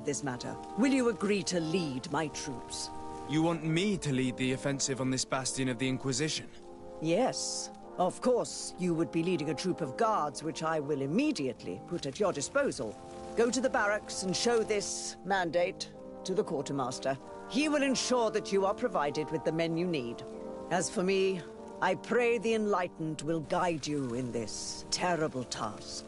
this matter. Will you agree to lead my troops? You want me to lead the offensive on this bastion of the Inquisition? Yes. Of course, you would be leading a troop of guards, which I will immediately put at your disposal. Go to the barracks and show this mandate to the quartermaster. He will ensure that you are provided with the men you need. As for me, I pray the Enlightened will guide you in this terrible task.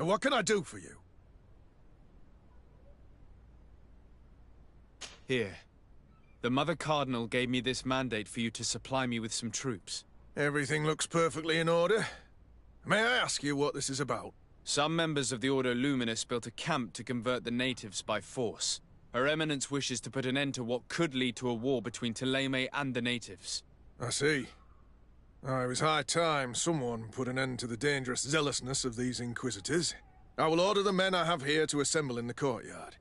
And what can I do for you? Here. The Mother Cardinal gave me this mandate for you to supply me with some troops. Everything looks perfectly in order. May I ask you what this is about? Some members of the Order Luminous built a camp to convert the natives by force. Her Eminence wishes to put an end to what could lead to a war between Thélème and the natives. I see. It was high time someone put an end to the dangerous zealousness of these Inquisitors. I will order the men I have here to assemble in the courtyard.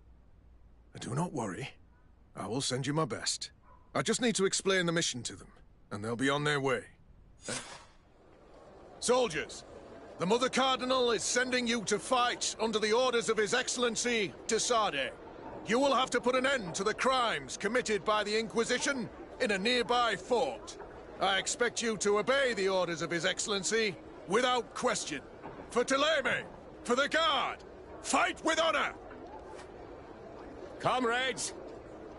Do not worry. I will send you my best. I just need to explain the mission to them, and they'll be on their way. Soldiers, the Mother Cardinal is sending you to fight under the orders of His Excellency, de Sade. You will have to put an end to the crimes committed by the Inquisition in a nearby fort. I expect you to obey the orders of His Excellency without question. For Thélème, for the Guard, fight with honor! Comrades,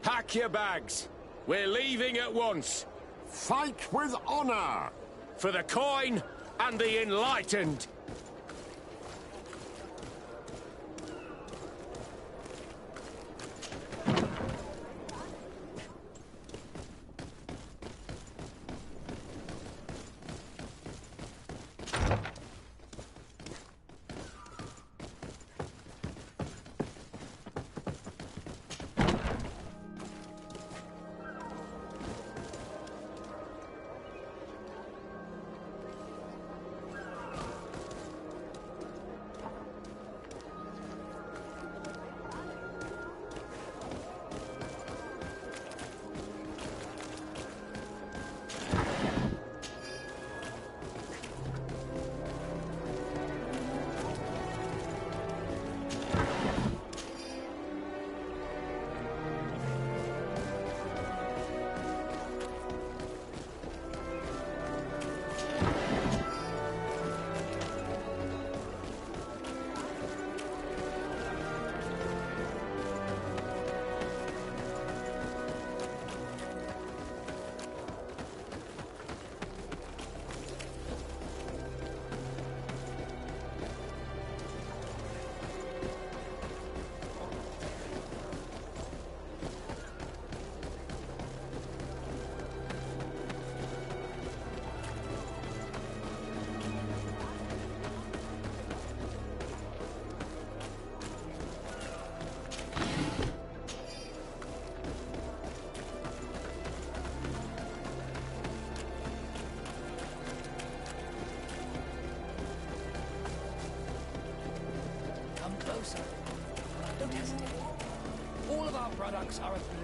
pack your bags. We're leaving at once. Fight with honor! For the coin and the enlightened. Orcs are a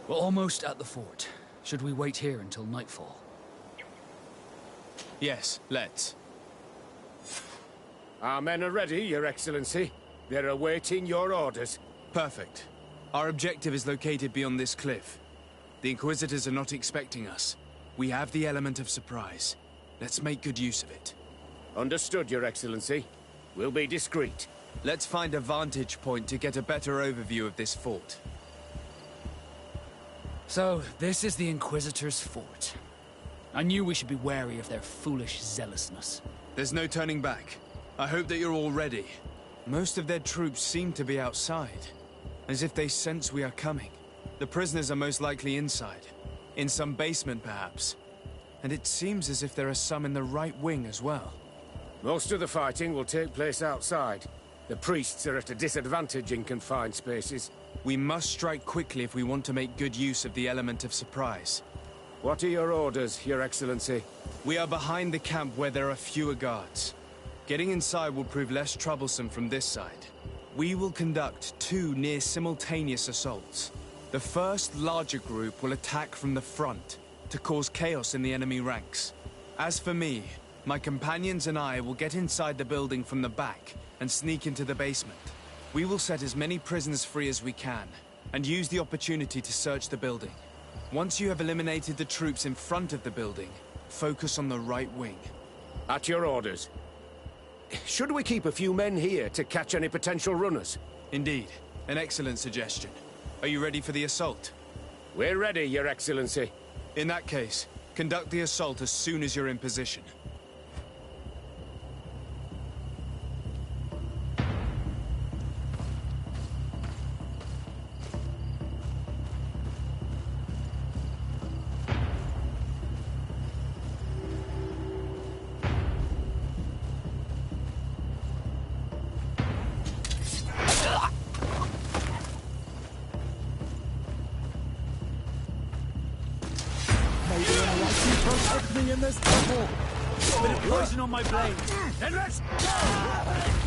We're almost at the fort. Should we wait here until nightfall? Yes, let's. Our men are ready, Your Excellency. They're awaiting your orders. Perfect. Our objective is located beyond this cliff. The Inquisitors are not expecting us. We have the element of surprise. Let's make good use of it. Understood, Your Excellency. We'll be discreet. Let's find a vantage point to get a better overview of this fort. So, this is the Inquisitor's fort. I knew we should be wary of their foolish zealousness. There's no turning back. I hope that you're all ready. Most of their troops seem to be outside, as if they sense we are coming. The prisoners are most likely inside, in some basement perhaps. And it seems as if there are some in the right wing as well. Most of the fighting will take place outside. The priests are at a disadvantage in confined spaces. We must strike quickly if we want to make good use of the element of surprise. What are your orders, Your Excellency? We are behind the camp where there are fewer guards. Getting inside will prove less troublesome from this side. We will conduct 2 near-simultaneous assaults. The first larger group will attack from the front to cause chaos in the enemy ranks. As for me, my companions and I will get inside the building from the back and sneak into the basement. We will set as many prisoners free as we can, and use the opportunity to search the building. Once you have eliminated the troops in front of the building, focus on the right wing. At your orders. Should we keep a few men here to catch any potential runners? Indeed. An excellent suggestion. Are you ready for the assault? We're ready, Your Excellency. In that case, conduct the assault as soon as you're in position. protect me in this battle! Bit of poison on my blade. Then let's go!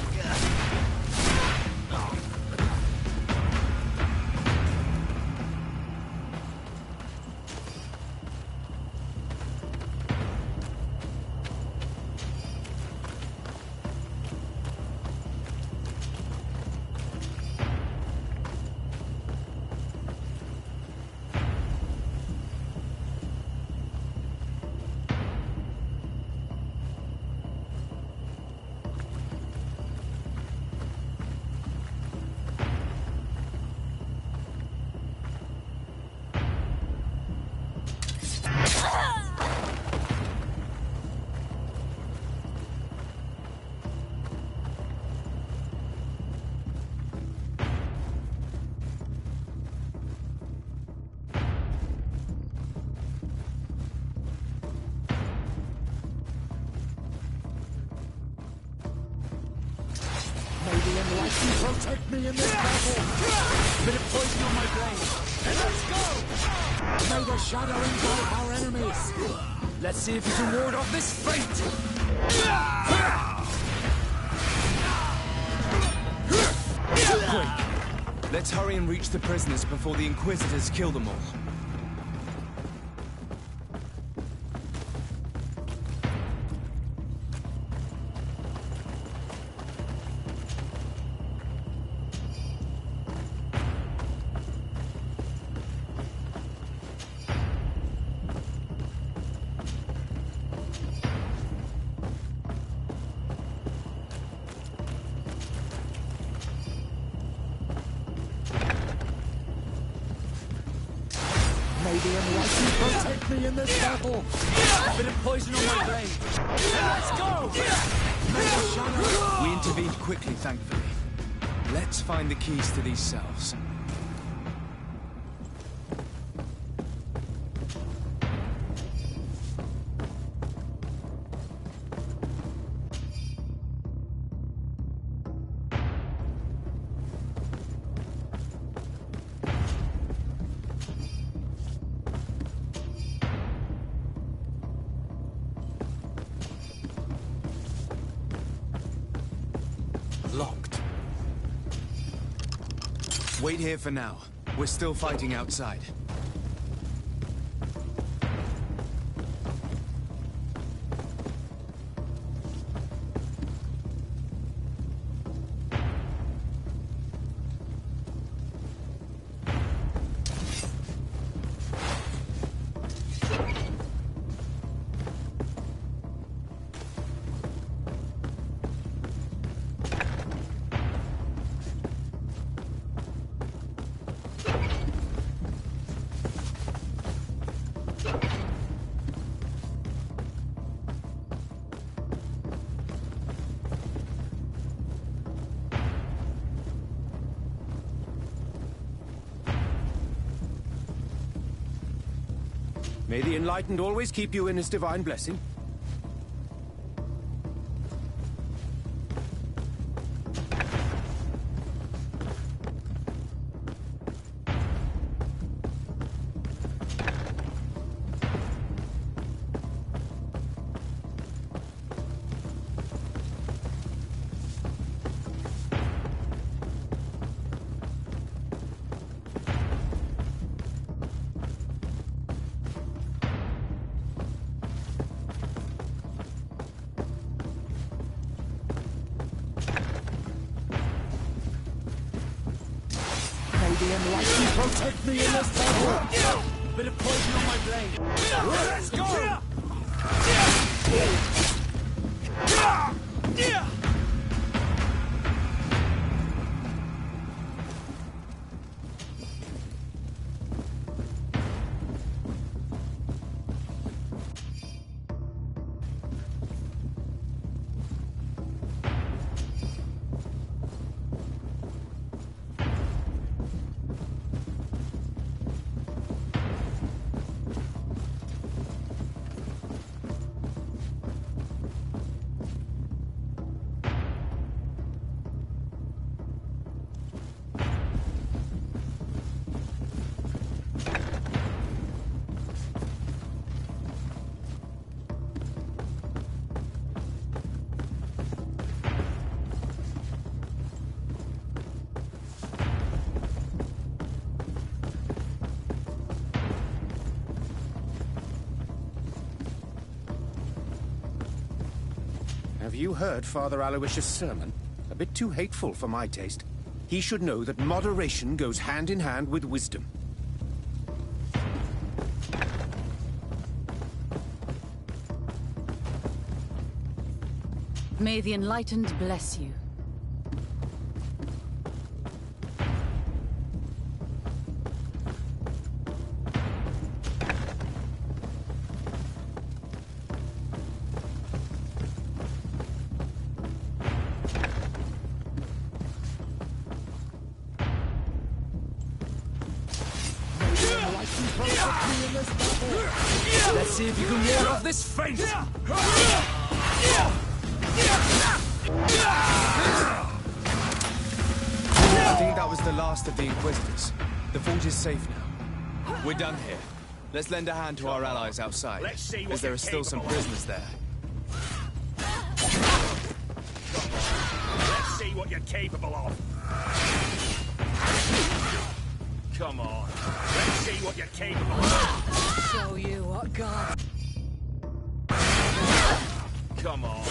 light you protect me in this battle! Bit of poison on my blade. And let's go! May the shadow engulf our enemies! Let's see if you can ward off this fate! Quick! Let's hurry and reach the prisoners before the Inquisitors kill them all. May the enlightened protect me in this battle! Bit of poison on my blade. And let's go! May the shadow... We intervened quickly, thankfully. Let's find the keys to these cells. Locked. Wait here for now. We're still fighting outside. May the Enlightened always keep you in his divine blessing. May the enlightened protect me in this battle! Bit of poison on my blade. Let's go! Have you heard Father Aloysius' sermon? A bit too hateful for my taste. He should know that moderation goes hand in hand with wisdom. May the Enlightened bless you. Let's see if you can ward off this fate! last of the Inquisitors. The fort is safe now. We're done here. Let's lend a hand to our allies outside, Let's see what as there you're are still some capable of. prisoners there. Let's see what you're capable of. Come on. Let's see what you're capable of. Show you what God. Come on.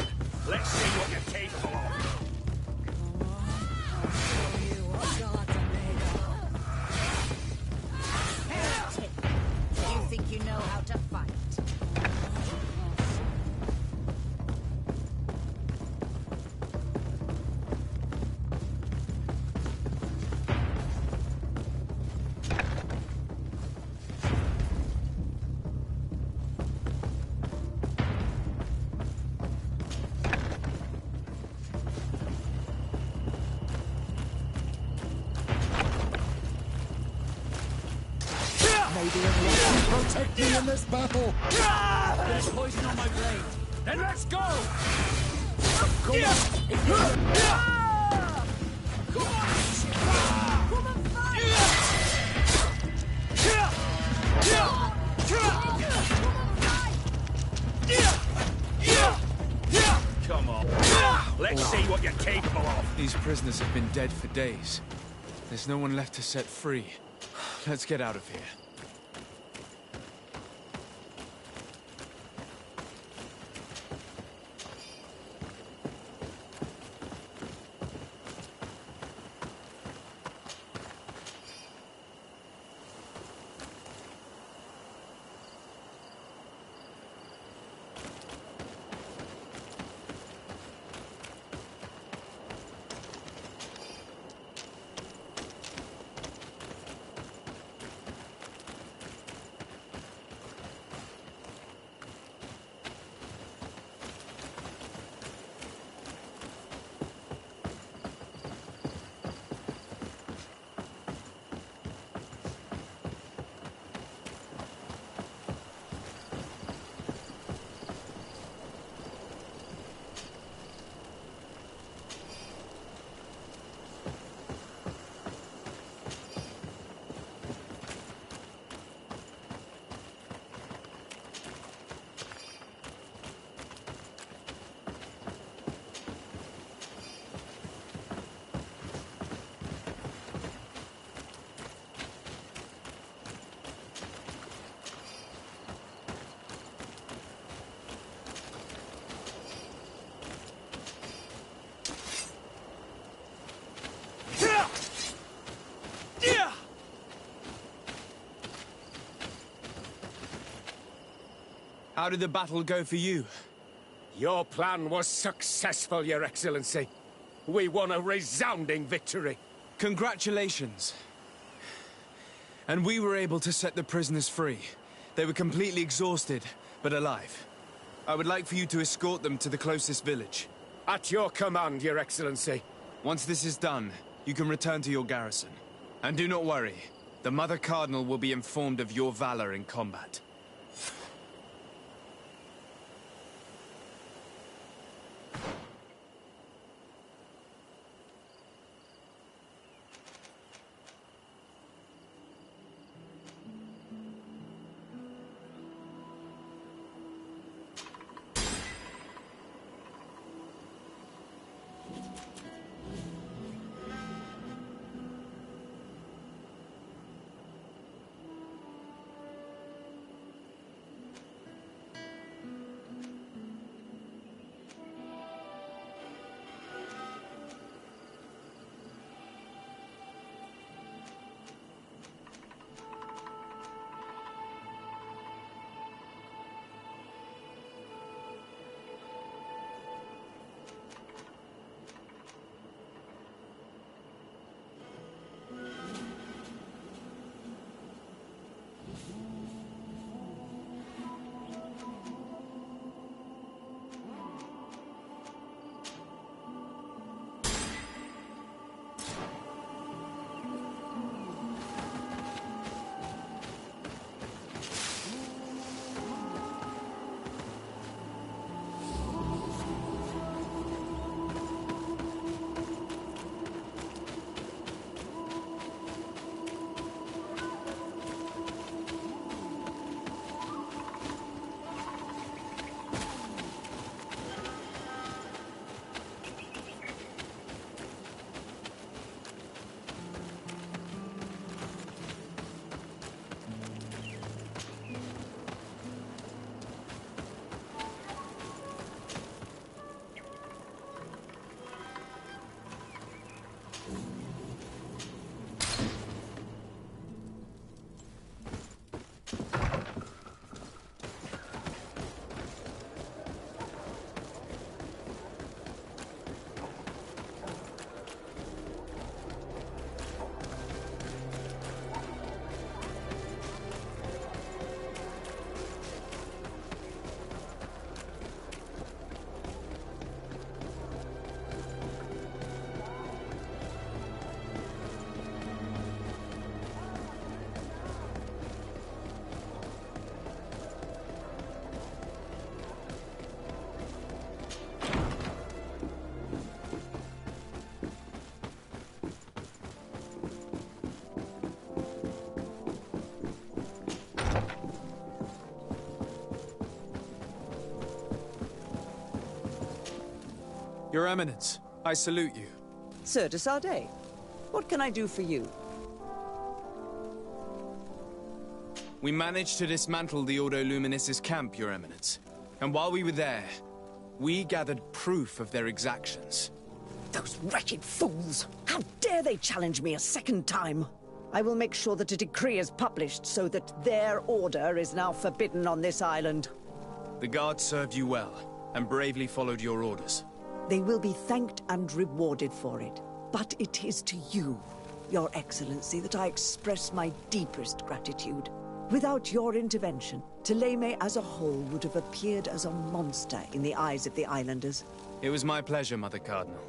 Let's see what you're capable of. I'll show you what gods are made of. You think you know how to fight? Maybe a rock will protect me in this battle. There's poison on my blade. Then let's go! Come on. Come on. Let's see what you're capable of. These prisoners have been dead for days. There's no one left to set free. Let's get out of here. How did the battle go for you? Your plan was successful, Your Excellency. We won a resounding victory. Congratulations. And we were able to set the prisoners free. They were completely exhausted, but alive. I would like for you to escort them to the closest village. At your command, Your Excellency. Once this is done, you can return to your garrison. And do not worry, the Mother Cardinal will be informed of your valor in combat. Your Eminence, I salute you. Sir de Sardet, what can I do for you? We managed to dismantle the Ordo Luminis' camp, Your Eminence. And while we were there, we gathered proof of their exactions. Those wretched fools! How dare they challenge me a second time? I will make sure that a decree is published so that their order is now forbidden on this island. The guards served you well, and bravely followed your orders. They will be thanked and rewarded for it. But it is to you, Your Excellency, that I express my deepest gratitude. Without your intervention, Thélème as a whole would have appeared as a monster in the eyes of the islanders. It was my pleasure, Mother Cardinal.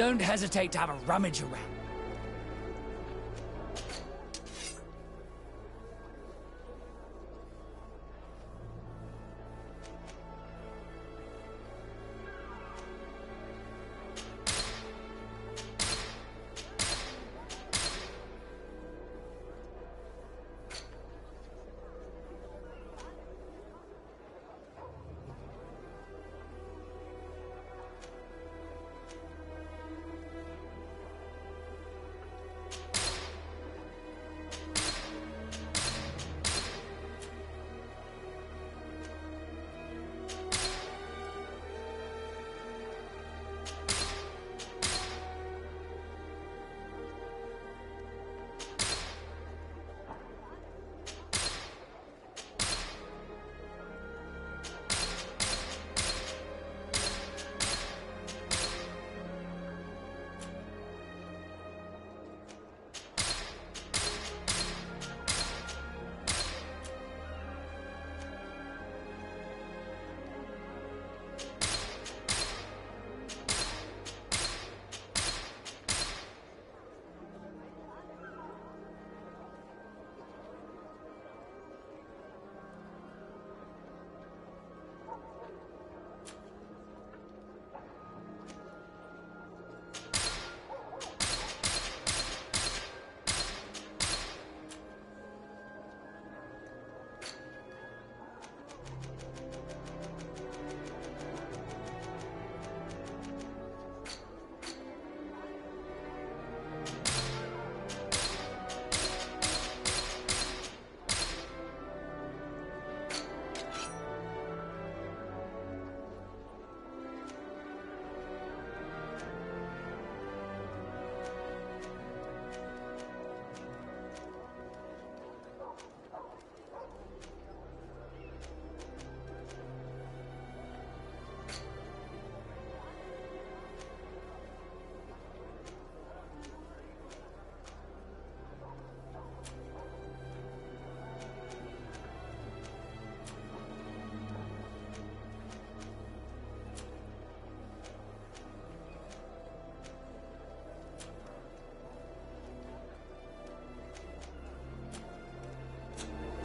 Don't hesitate to have a rummage around.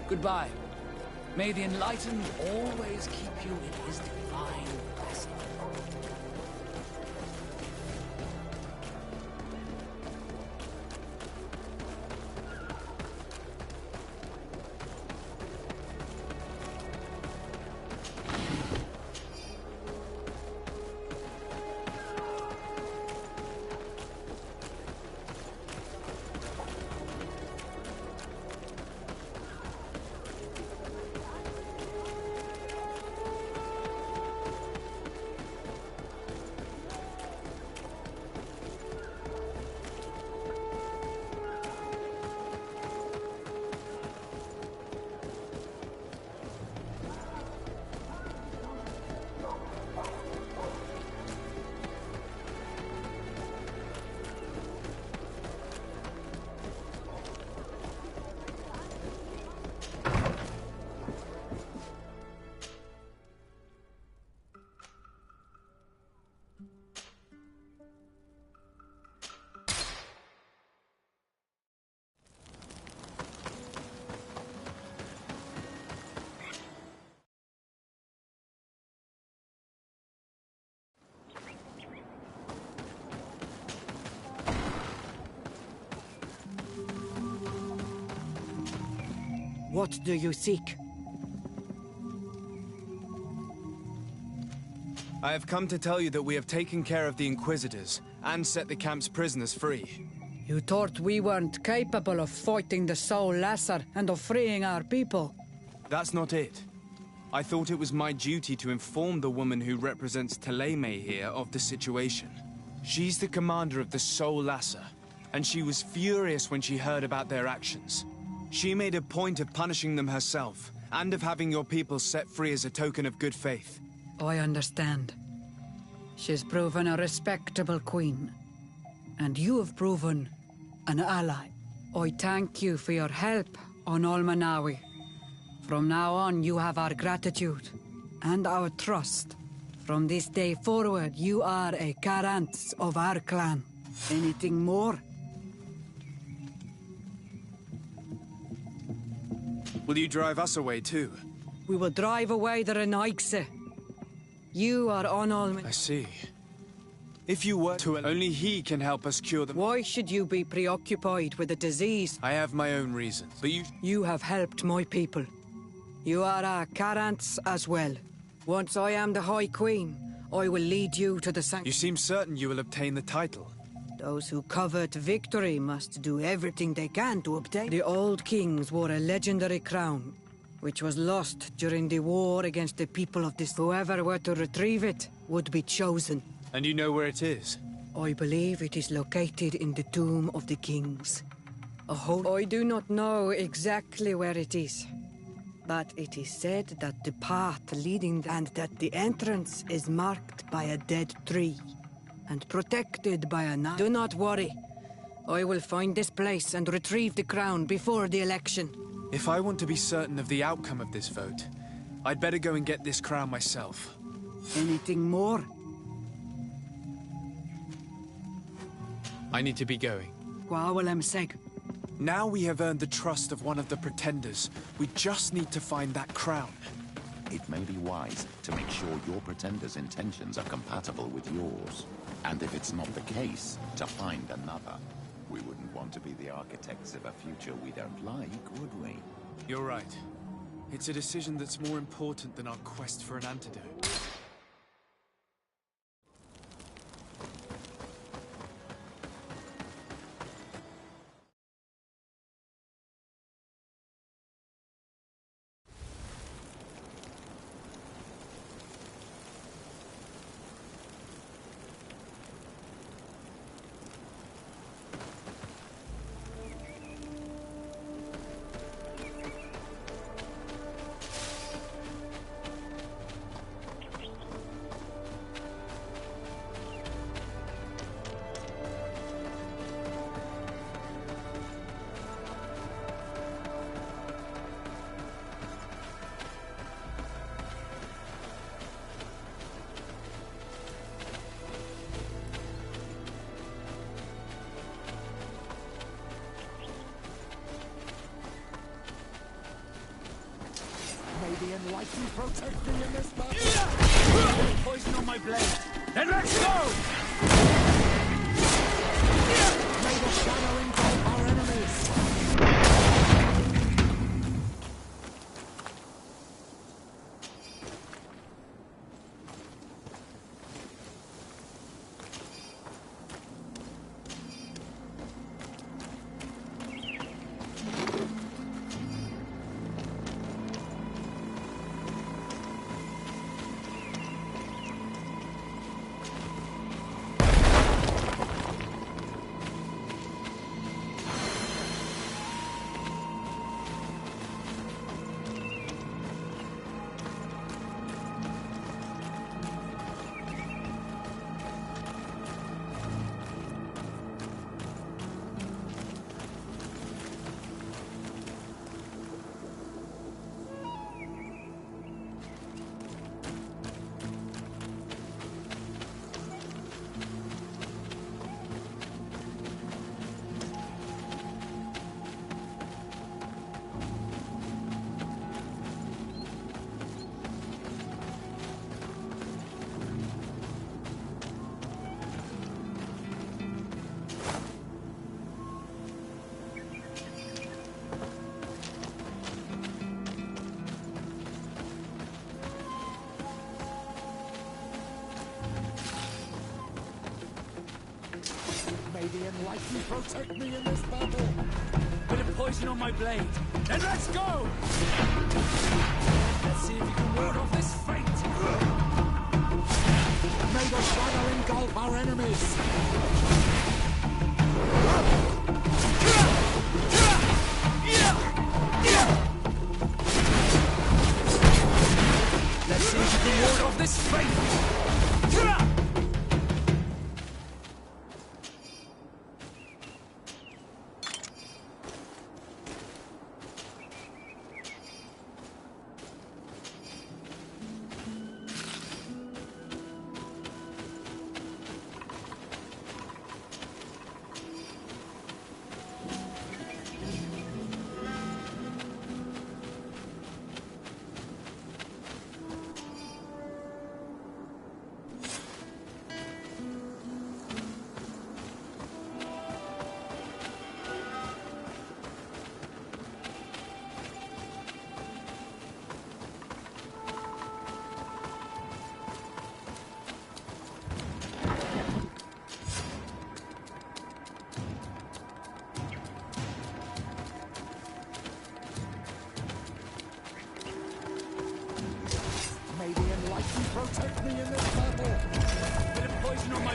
Goodbye. May the Enlightened always keep you in his divine blessing. What do you seek? I have come to tell you that we have taken care of the Inquisitors and set the camp's prisoners free. You thought we weren't capable of fighting the Soul Lesser and of freeing our people? That's not it. I thought it was my duty to inform the woman who represents Teleme here of the situation. She's the commander of the Soul Lesser, and she was furious when she heard about their actions. She made a point of punishing them herself, and of having your people set free as a token of good faith. I understand. She's proven a respectable queen. And you have proven an ally. I thank you for your help on Olmanawi. From now on, you have our gratitude and our trust. From this day forward, you are a Karants of our clan. Anything more? Will you drive us away too? We will drive away the Renaigse. You are on all... I see. If you were to... Only he can help us cure them. Why should you be preoccupied with a disease? I have my own reasons, but you... You have helped my people. You are our Karants as well. Once I am the High Queen, I will lead you to the You seem certain you will obtain the title. Those who covet victory must do everything they can to obtain. The old kings wore a legendary crown, which was lost during the war against the people of this. Whoever were to retrieve it would be chosen. And you know where it is? I believe it is located in the Tomb of the Kings. I do not know exactly where it is, but it is said that the path leading and that the entrance is marked by a dead tree and protected by a knife. Do not worry. I will find this place and retrieve the crown before the election. If I want to be certain of the outcome of this vote, I'd better go and get this crown myself. Anything more? I need to be going. Now we have earned the trust of one of the pretenders. We just need to find that crown. It may be wise to make sure your pretender's intentions are compatible with yours. And if it's not the case, to find another. We wouldn't want to be the architects of a future we don't like, would we? You're right. It's a decision that's more important than our quest for an antidote. May the enlightened protect me in this battle! Poison on my blade! Then let's go! May the shadow engulf our enemies! May the enlightened protect me in this battle! Bit of poison on my blade. Then let's go! Let's see if you can ward off this fate! May the shadow engulf our enemies! Let's see if you can ward off this fate!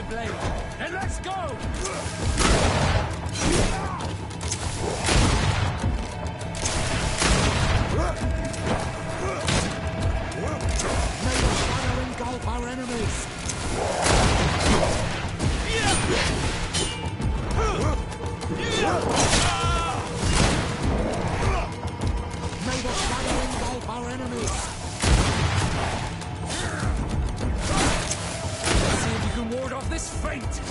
blade. Then let's go! May the shadow engulf our enemies! May the shadow engulf our enemies! Let's see if you can ward off this fate!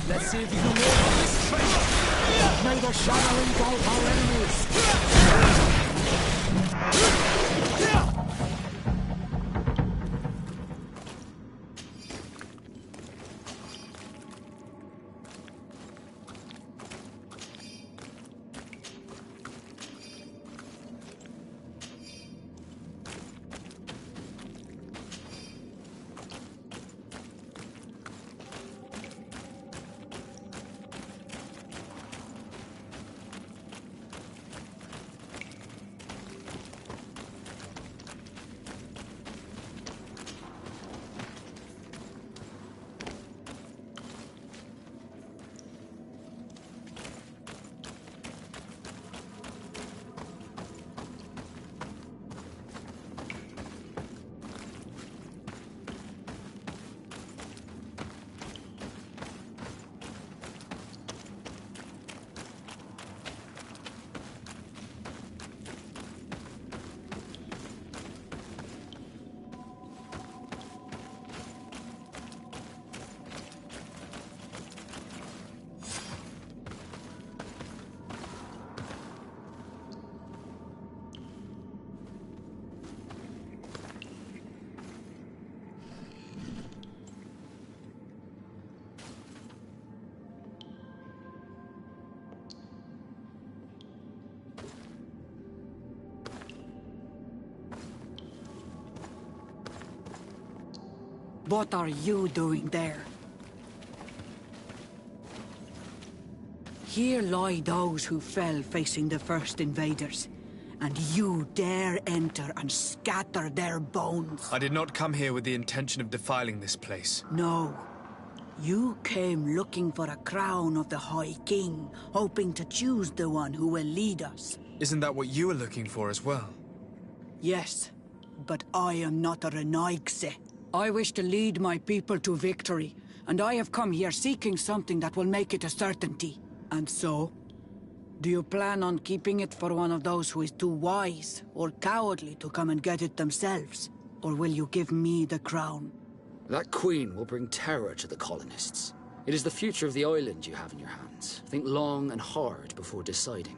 Let's see if you can ward off this traitor! May the shadow engulf our enemies! What are you doing there? Here lie those who fell facing the first invaders. And you dare enter and scatter their bones. I did not come here with the intention of defiling this place. No. You came looking for a crown of the High King, hoping to choose the one who will lead us. Isn't that what you were looking for as well? Yes, but I am not a Renaigse. I wish to lead my people to victory, and I have come here seeking something that will make it a certainty. And so, do you plan on keeping it for one of those who is too wise or cowardly to come and get it themselves? Or will you give me the crown? That queen will bring terror to the colonists. It is the future of the island you have in your hands. Think long and hard before deciding.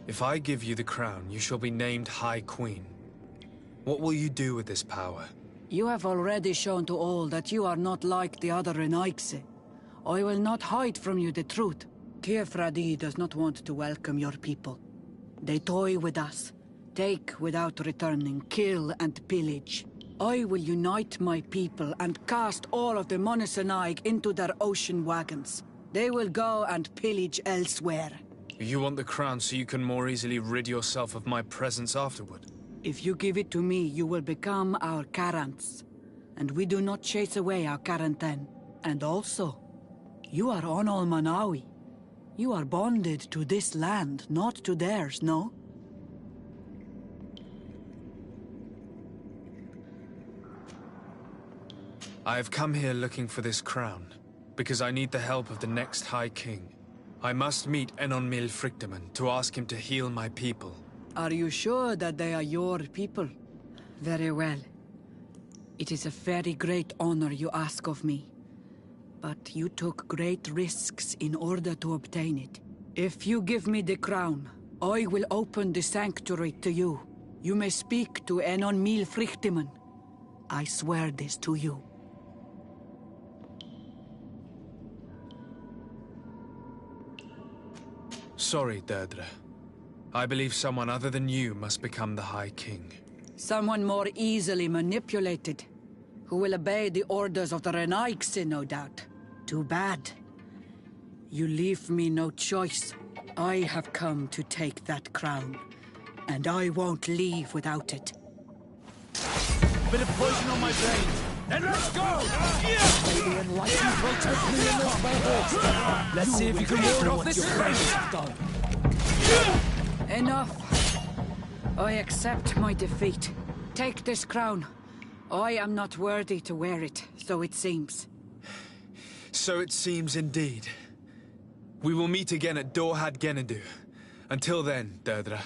If I give you the crown, you shall be named High Queen. What will you do with this power? You have already shown to all that you are not like the other Renaigse. I will not hide from you the truth. Kefradi does not want to welcome your people. They toy with us, take without returning, kill and pillage. I will unite my people and cast all of the Monesenaig into their ocean wagons. They will go and pillage elsewhere. You want the crown so you can more easily rid yourself of my presence afterward? If you give it to me, you will become our Karants. And we do not chase away our Karanten. And also, you are Onol Manawi. You are bonded to this land, not to theirs, no? I have come here looking for this crown, because I need the help of the next High King. I must meet Enonmil Frichteman to ask him to heal my people. Are you sure that they are your people? Very well. It is a very great honor you ask of me. But you took great risks in order to obtain it. If you give me the crown, I will open the sanctuary to you. You may speak to Enonmil Frichteman. I swear this to you. Sorry, Deirdre. I believe someone other than you must become the High King. Someone more easily manipulated, who will obey the orders of the Renaigse, no doubt. Too bad. You leave me no choice. I have come to take that crown, and I won't leave without it. Bit of poison on my brain. Then let's go! Maybe enlightened will take me in this battle. Let's see if you can ward off this thing. Enough. I accept my defeat. Take this crown. I am not worthy to wear it, so it seems. So it seems indeed. We will meet again at Dorhad Genadu. Until then, Deirdre.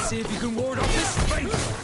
See if you can ward off this strength!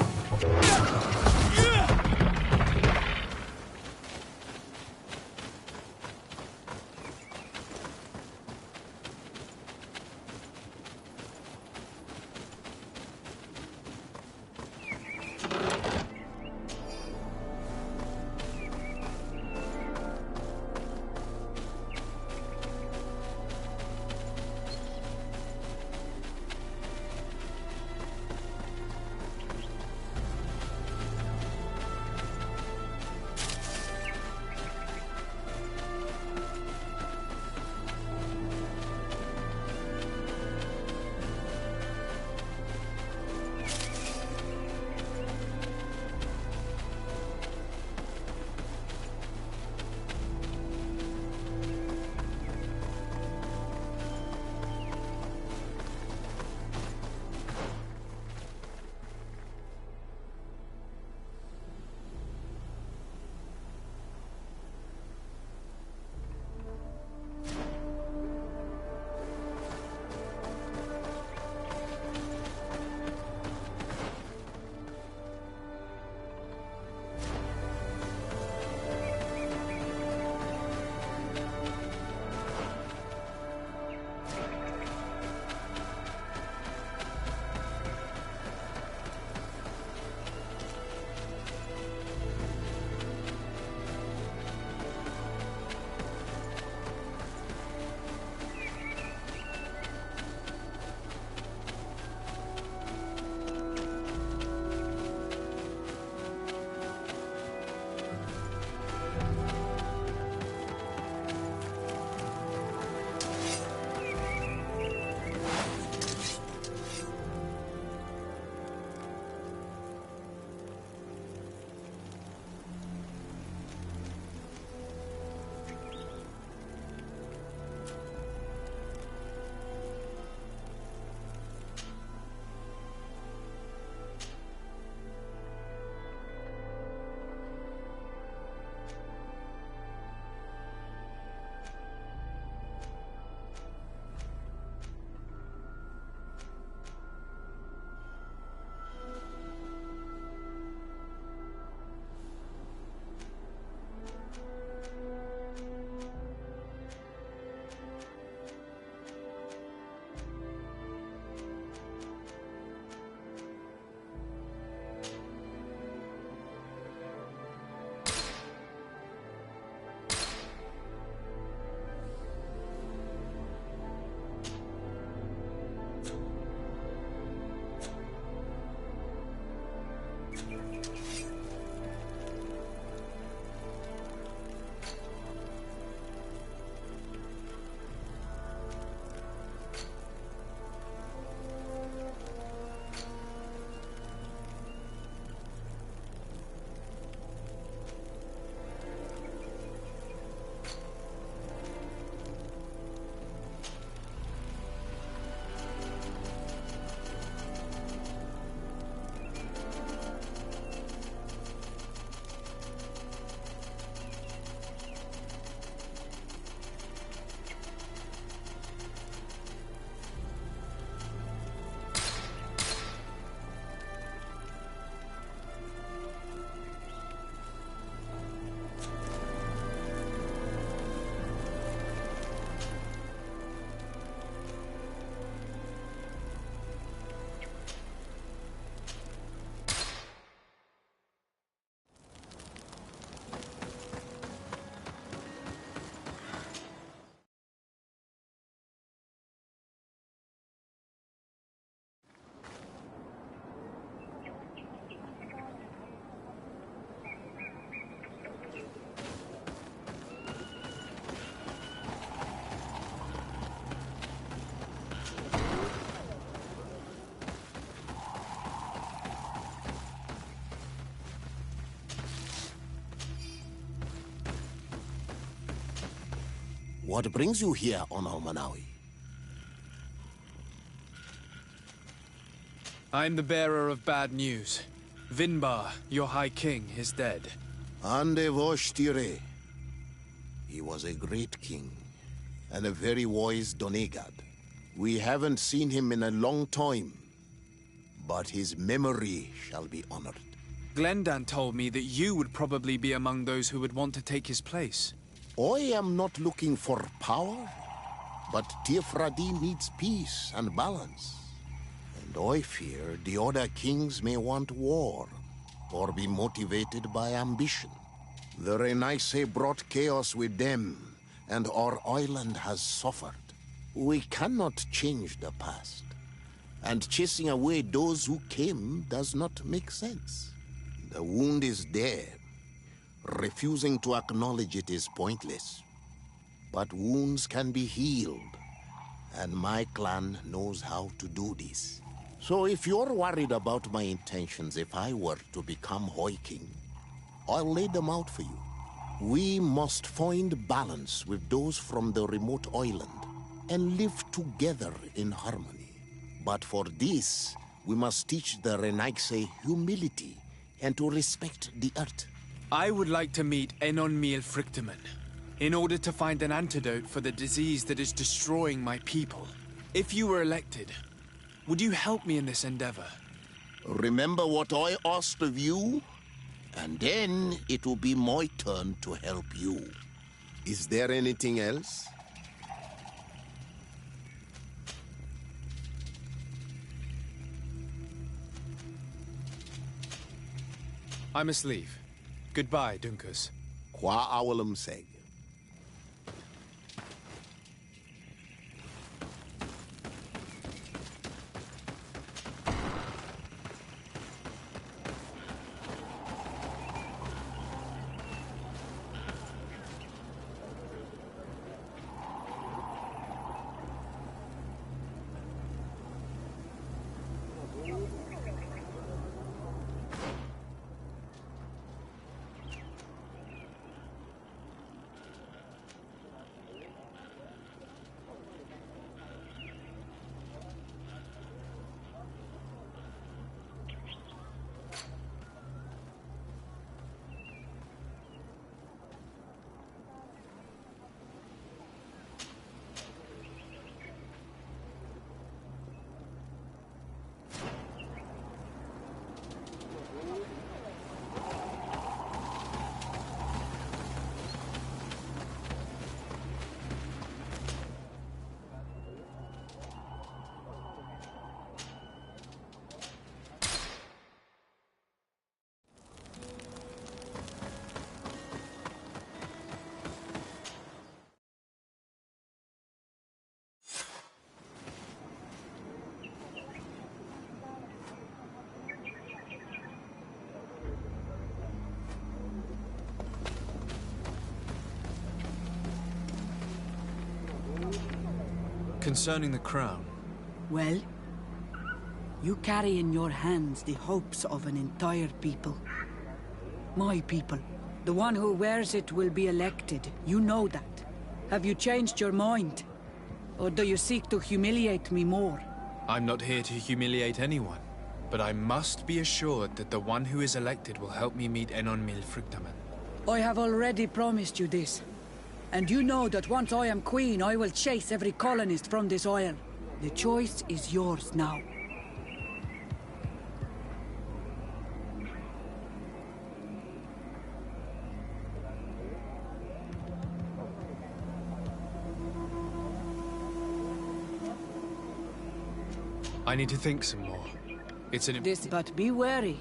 What brings you here on Manawi? I'm the bearer of bad news. Vinbar, your High King, is dead. Ande Voshtire. He was a great king, and a very wise Donegad. We haven't seen him in a long time. but his memory shall be honored. Glendan told me that you would probably be among those who would want to take his place. I am not looking for power, but Tifradi needs peace and balance. And I fear the other kings may want war, or be motivated by ambition. The Renaise brought chaos with them, and our island has suffered. We cannot change the past, and chasing away those who came does not make sense. The wound is there. Refusing to acknowledge it is pointless. But wounds can be healed, and my clan knows how to do this. So if you're worried about my intentions if I were to become High King, I'll lay them out for you. We must find balance with those from the remote island and live together in harmony. But for this, we must teach the Renaise humility and to respect the earth. I would like to meet Enon Miel Frictamen in order to find an antidote for the disease that is destroying my people. If you were elected, would you help me in this endeavor? Remember what I asked of you, and then it will be my turn to help you. Is there anything else? I must leave. Goodbye, Dunkus. Qua awalum seg. Concerning the crown. Well, you carry in your hands the hopes of an entire people. My people. The one who wears it will be elected. You know that. Have you changed your mind? Or do you seek to humiliate me more? I'm not here to humiliate anyone, but I must be assured that the one who is elected will help me meet Enon Miel Frictamen. I have already promised you this. And you know that once I am queen, I will chase every colonist from this isle. The choice is yours now. I need to think some more. It's an... But be wary.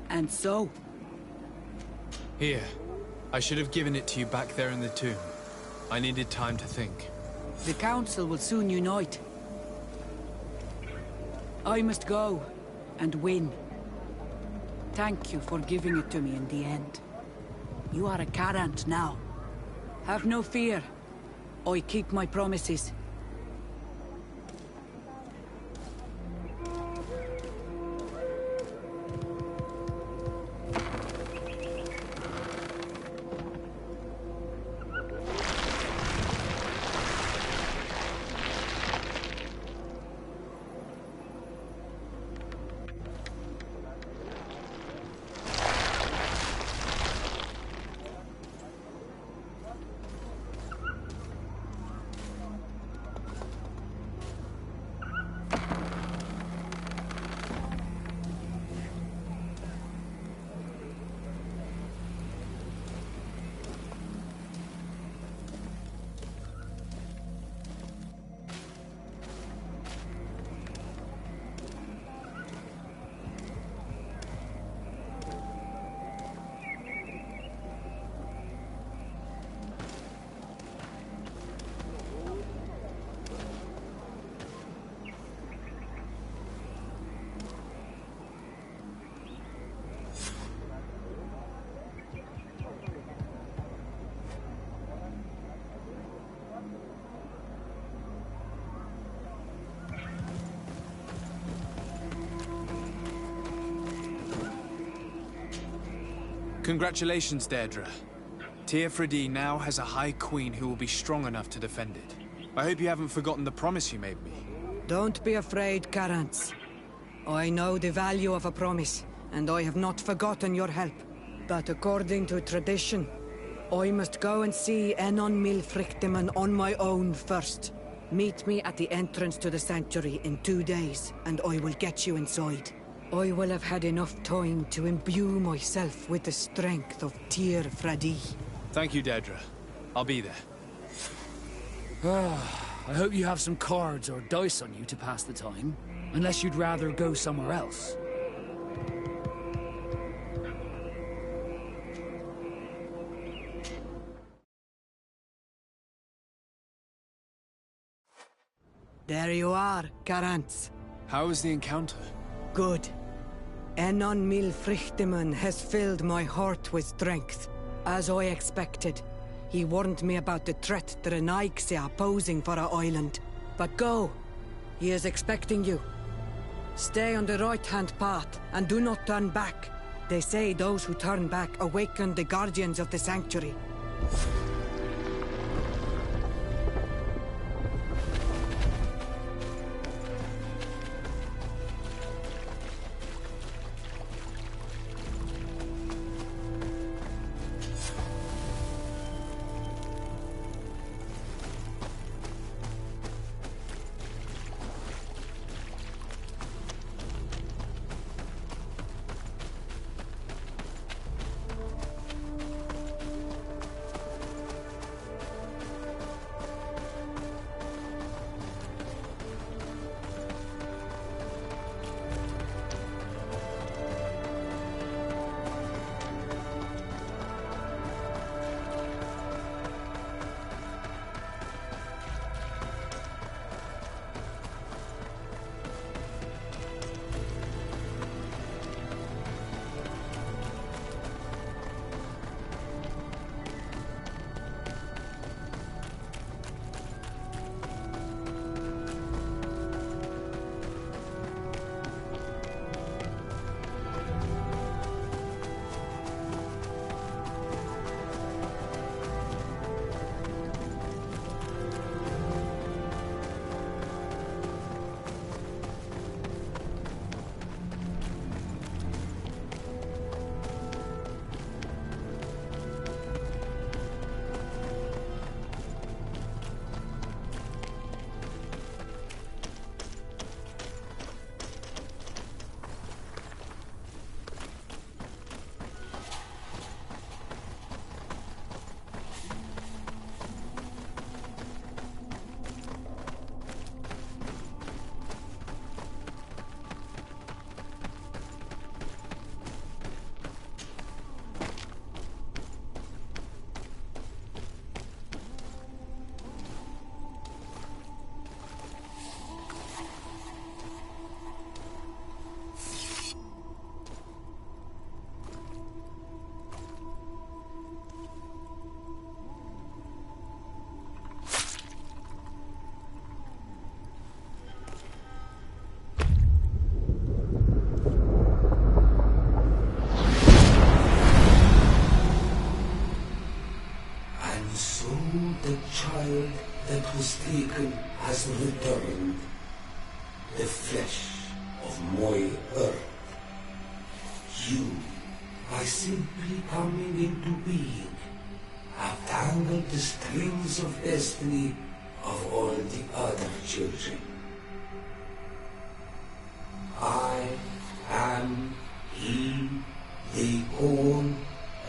And so? Here. I should have given it to you back there in the tomb. I needed time to think. The council will soon unite. I must go and win. Thank you for giving it to me in the end. You are a Karant now. Have no fear. I keep my promises. Congratulations, Deirdre. Teofradi now has a High Queen who will be strong enough to defend it. I hope you haven't forgotten the promise you made me. Don't be afraid, Carants. I know the value of a promise, and I have not forgotten your help. But according to tradition, I must go and see Enon Milfrichteman on my own first. Meet me at the entrance to the sanctuary in 2 days, and I will get you inside. I will have had enough time to imbue myself with the strength of Teofradi. Thank you, Deirdre. I'll be there. I hope you have some cards or dice on you to pass the time. Unless you'd rather go somewhere else. There you are, Carants. How was the encounter? Good. Enon Milfrichteman has filled my heart with strength. As I expected, he warned me about the threat the Renaigse are posing for our island. But go. He is expecting you. Stay on the right-hand path, and do not turn back. They say those who turn back awaken the guardians of the sanctuary. child that was taken has returned, the flesh of my earth. You, by simply coming into being, have tangled the strings of destiny of all the other children. I am he they call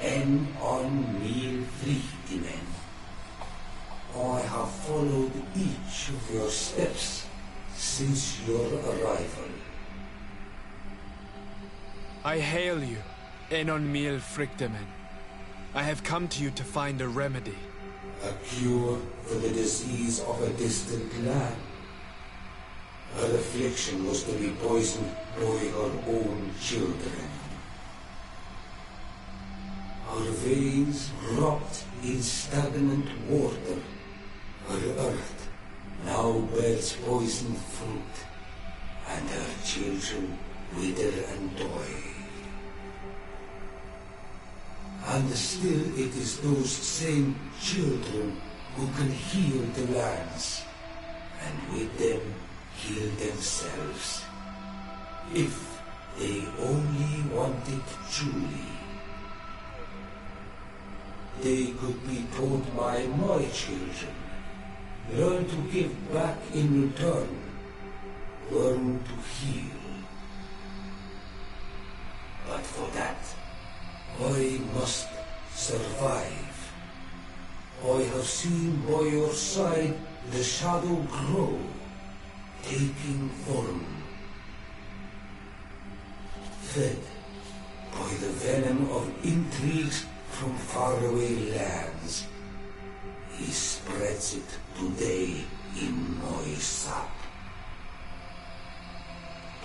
en on mil vliegtimen. I have followed each of your steps since your arrival. I hail you, Enon Mil Frichtemen. I have come to you to find a remedy. A cure for the disease of a distant land. Her affliction was to be poisoned by her own children. Her veins rot in stagnant water. Her earth now bears poisoned fruit, and her children wither and die. And still it is those same children who can heal the lands, and with them heal themselves. If they only want it truly. They could be taught by my children. Learn to give back in return. Learn to heal. But for that, I must survive. I have seen by your side the shadow grow, taking form. Fed by the venom of intrigues from faraway lands, he spreads it today in my sap.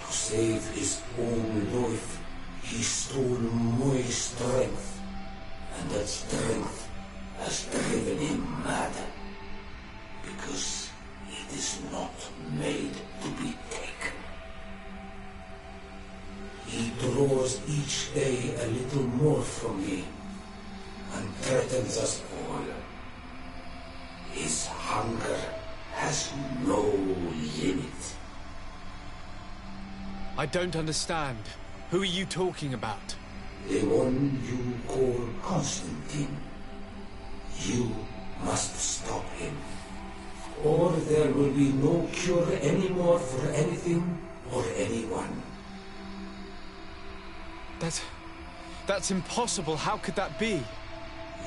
To save his own life, he stole my strength, and that strength has driven him mad, because it is not made to be taken. He draws each day a little more from me, and threatens us all. His hunger has no limit. I don't understand. Who are you talking about? The one you call Constantine. You must stop him, or there will be no cure anymore for anything or anyone. That's impossible. How could that be?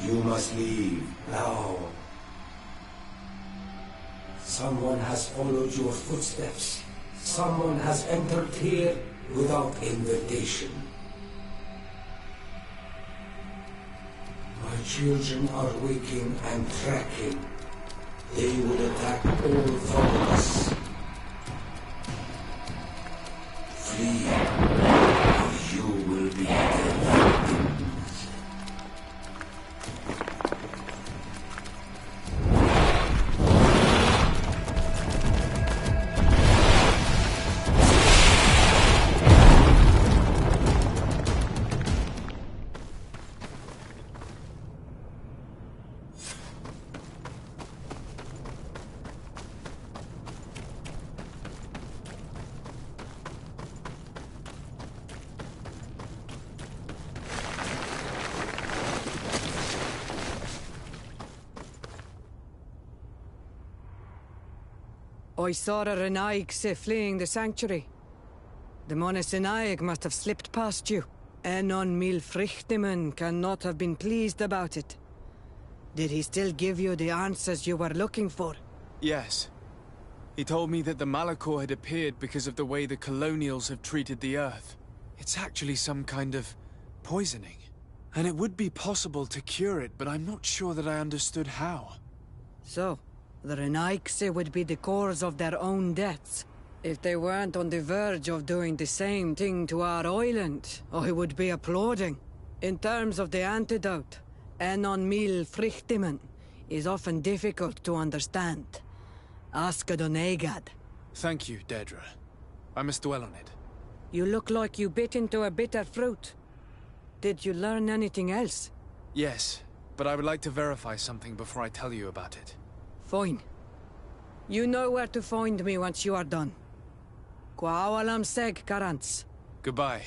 You must leave now. Someone has followed your footsteps. Someone has entered here without invitation. My children are waking and tracking. They will attack all followers. Flee, or you will be their victims. I saw a Renaigse fleeing the sanctuary. The Monesenaig must have slipped past you. Enon Milfrichtimen cannot have been pleased about it. Did he still give you the answers you were looking for? Yes. He told me that the Malachor had appeared because of the way the colonials have treated the Earth. It's actually some kind of poisoning. And it would be possible to cure it, but I'm not sure that I understood how. So, the Renaigse would be the cause of their own deaths. If they weren't on the verge of doing the same thing to our island, I would be applauding. In terms of the antidote, Enon Mil Frichtimen is often difficult to understand. Ask Adonegad. Thank you, Dedra. I must dwell on it. You look like you bit into a bitter fruit. Did you learn anything else? Yes, but I would like to verify something before I tell you about it. Fine. You know where to find me once you are done. Quawalam seg, Karants. Goodbye.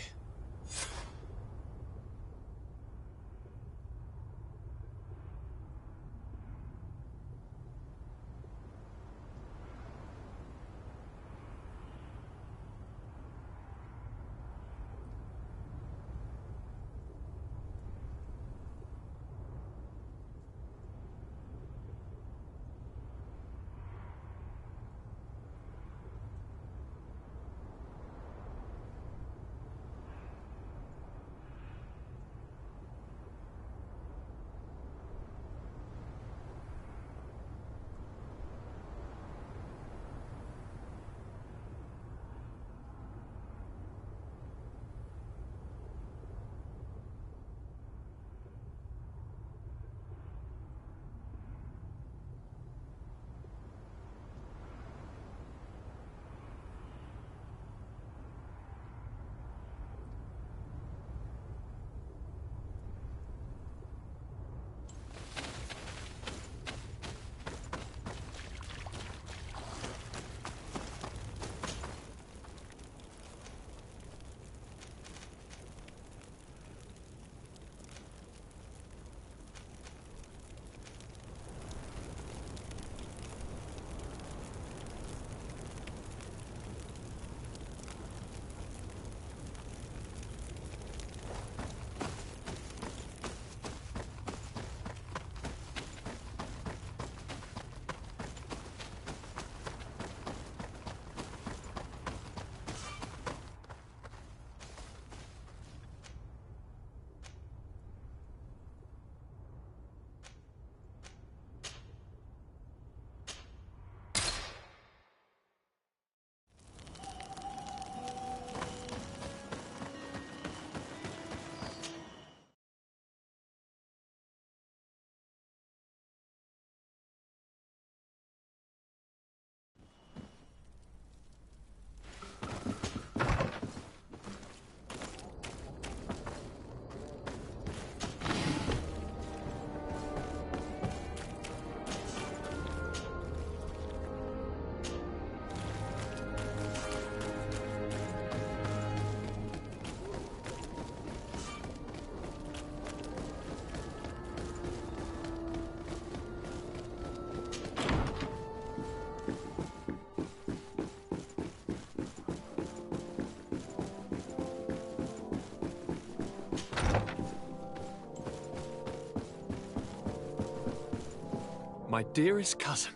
My dearest cousin,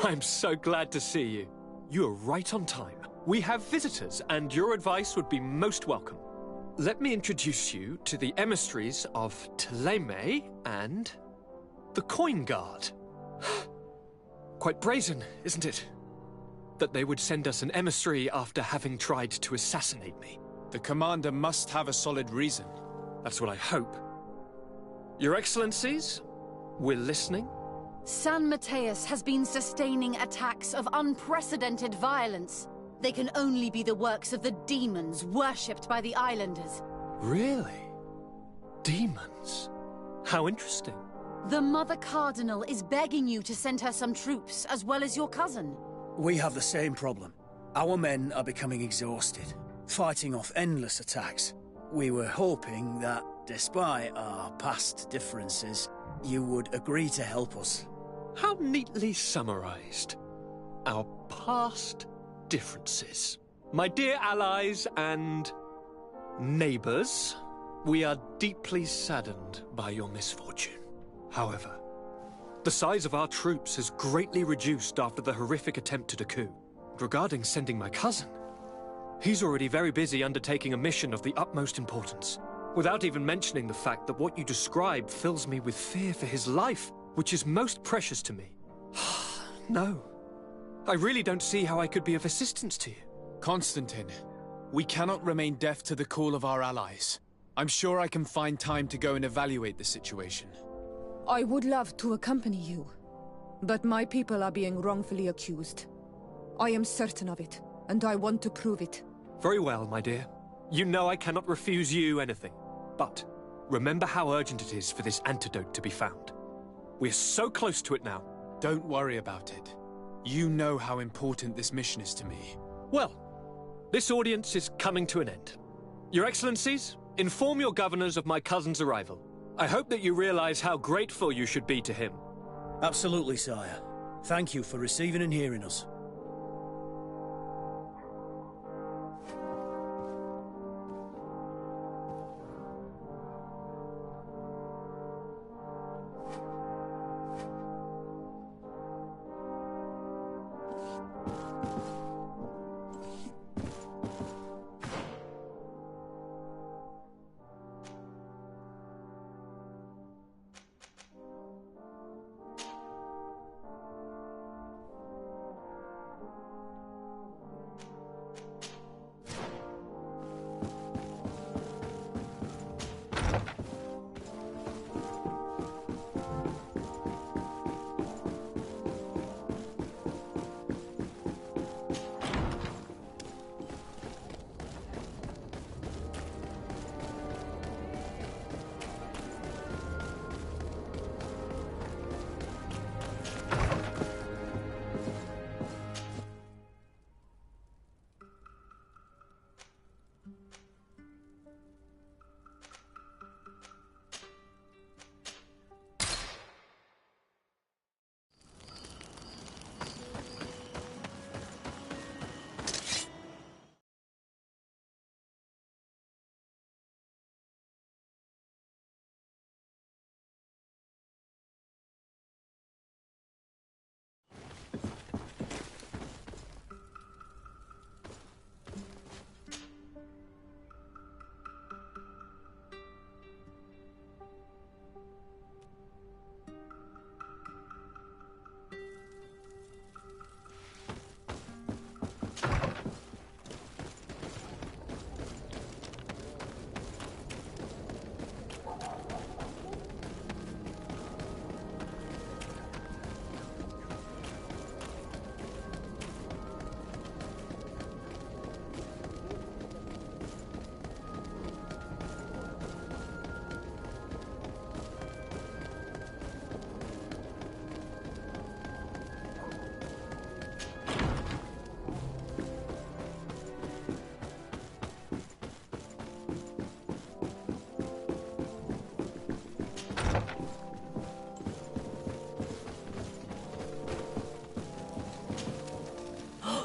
I'm so glad to see you. You are right on time. We have visitors, and your advice would be most welcome. Let me introduce you to the emissaries of Ptolemy and the Coin Guard. Quite brazen, isn't it? That they would send us an emissary after having tried to assassinate me. The commander must have a solid reason. That's what I hope. Your Excellencies, we're listening. San Mateus has been sustaining attacks of unprecedented violence. They can only be the works of the demons worshipped by the islanders. Really? Demons? How interesting. The Mother Cardinal is begging you to send her some troops, as well as your cousin. We have the same problem. Our men are becoming exhausted, fighting off endless attacks. We were hoping that, despite our past differences, you would agree to help us. How neatly summarized. Our past differences. My dear allies and neighbors, we are deeply saddened by your misfortune. However, the size of our troops has greatly reduced after the horrific attempt at a coup. Regarding sending my cousin, he's already very busy undertaking a mission of the utmost importance, without even mentioning the fact that what you describe fills me with fear for his life, which is most precious to me. No. I really don't see how I could be of assistance to you. Constantine, we cannot remain deaf to the call of our allies. I'm sure I can find time to go and evaluate the situation. I would love to accompany you, but my people are being wrongfully accused. I am certain of it, and I want to prove it. Very well, my dear. You know I cannot refuse you anything. But remember how urgent it is for this antidote to be found. We're so close to it now. Don't worry about it. You know how important this mission is to me. Well, this audience is coming to an end. Your Excellencies, inform your governors of my cousin's arrival. I hope that you realize how grateful you should be to him. Absolutely, sire. Thank you for receiving and hearing us.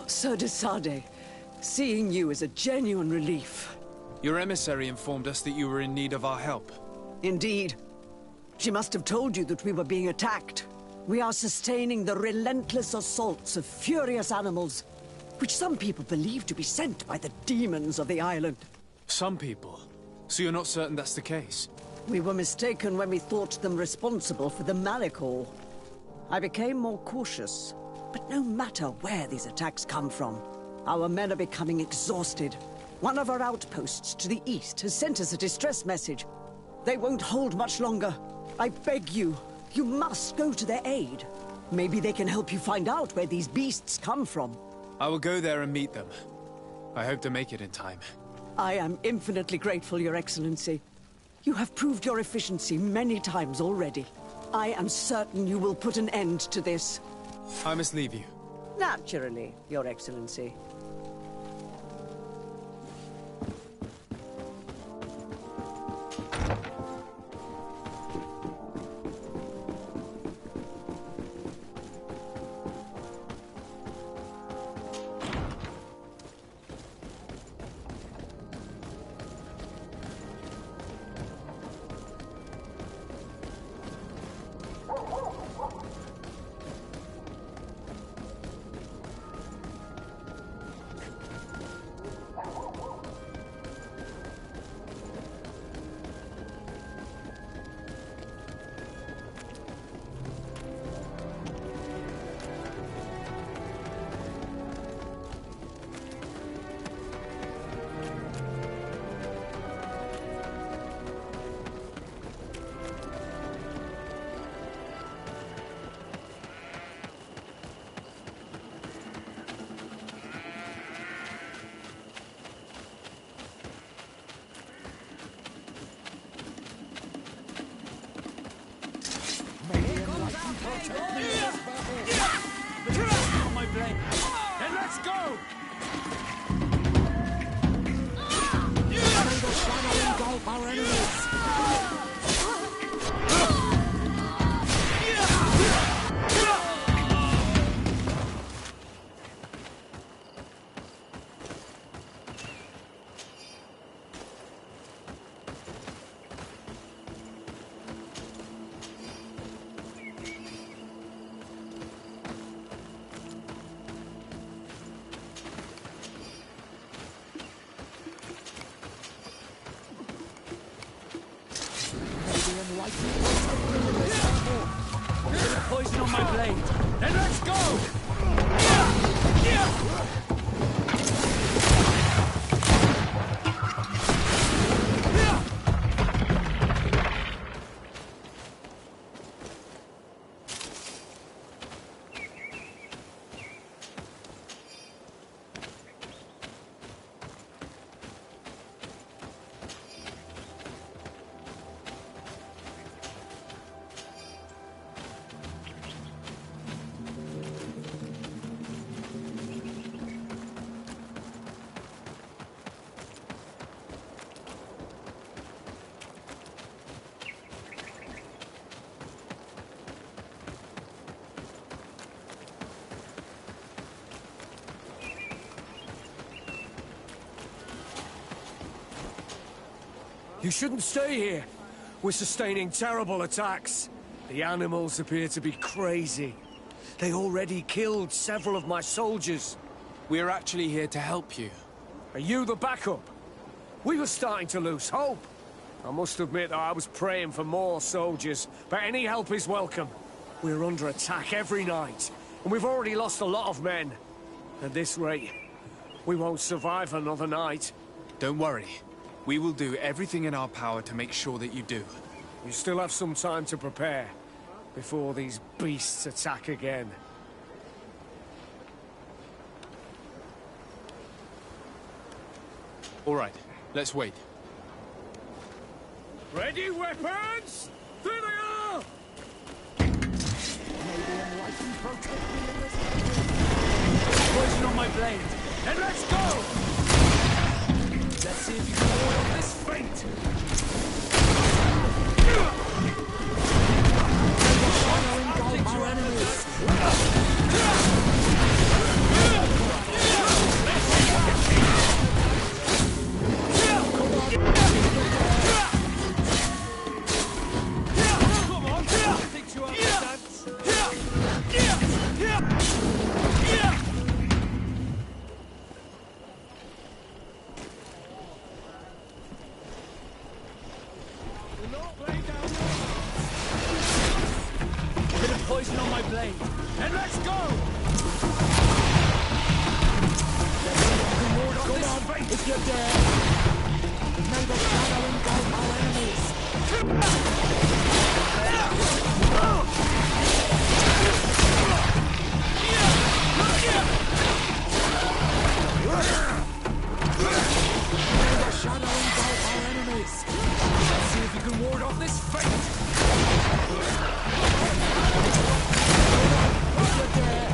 Sir de Sade, seeing you is a genuine relief. Your emissary informed us that you were in need of our help. Indeed. She must have told you that we were being attacked. We are sustaining the relentless assaults of furious animals, which some people believe to be sent by the demons of the island. Some people? So you're not certain that's the case? We were mistaken when we thought them responsible for the Malachor. I became more cautious, but no matter where these attacks come from, our men are becoming exhausted. One of our outposts to the east has sent us a distress message. They won't hold much longer. I beg you, you must go to their aid. Maybe they can help you find out where these beasts come from. I will go there and meet them. I hope to make it in time. I am infinitely grateful, Your Excellency. You have proved your efficiency many times already. I am certain you will put an end to this. I must leave you. Naturally, Your Excellency. Then let's go! Engulf our enemies! Poison on my blade. Then let's go! You shouldn't stay here. We're sustaining terrible attacks. The animals appear to be crazy. They already killed several of my soldiers. We're actually here to help you. Are you the backup? We were starting to lose hope. I must admit that I was praying for more soldiers, but any help is welcome. We're under attack every night, and we've already lost a lot of men. At this rate, we won't survive another night. Don't worry. We will do everything in our power to make sure that you do. You still have some time to prepare, before these beasts attack again. All right, let's wait. Ready, weapons? There they are! Poison on my blade. Then let's go! Let's see if you can avoid this fate! Engulf our enemies! Come on! I think you understand. A bit of poison on my blade. And let's go! Come on, if you're there. May the shadow engulf our enemies. May the shadow engulf our enemies. Let's see if you can ward off this fate. If you're there.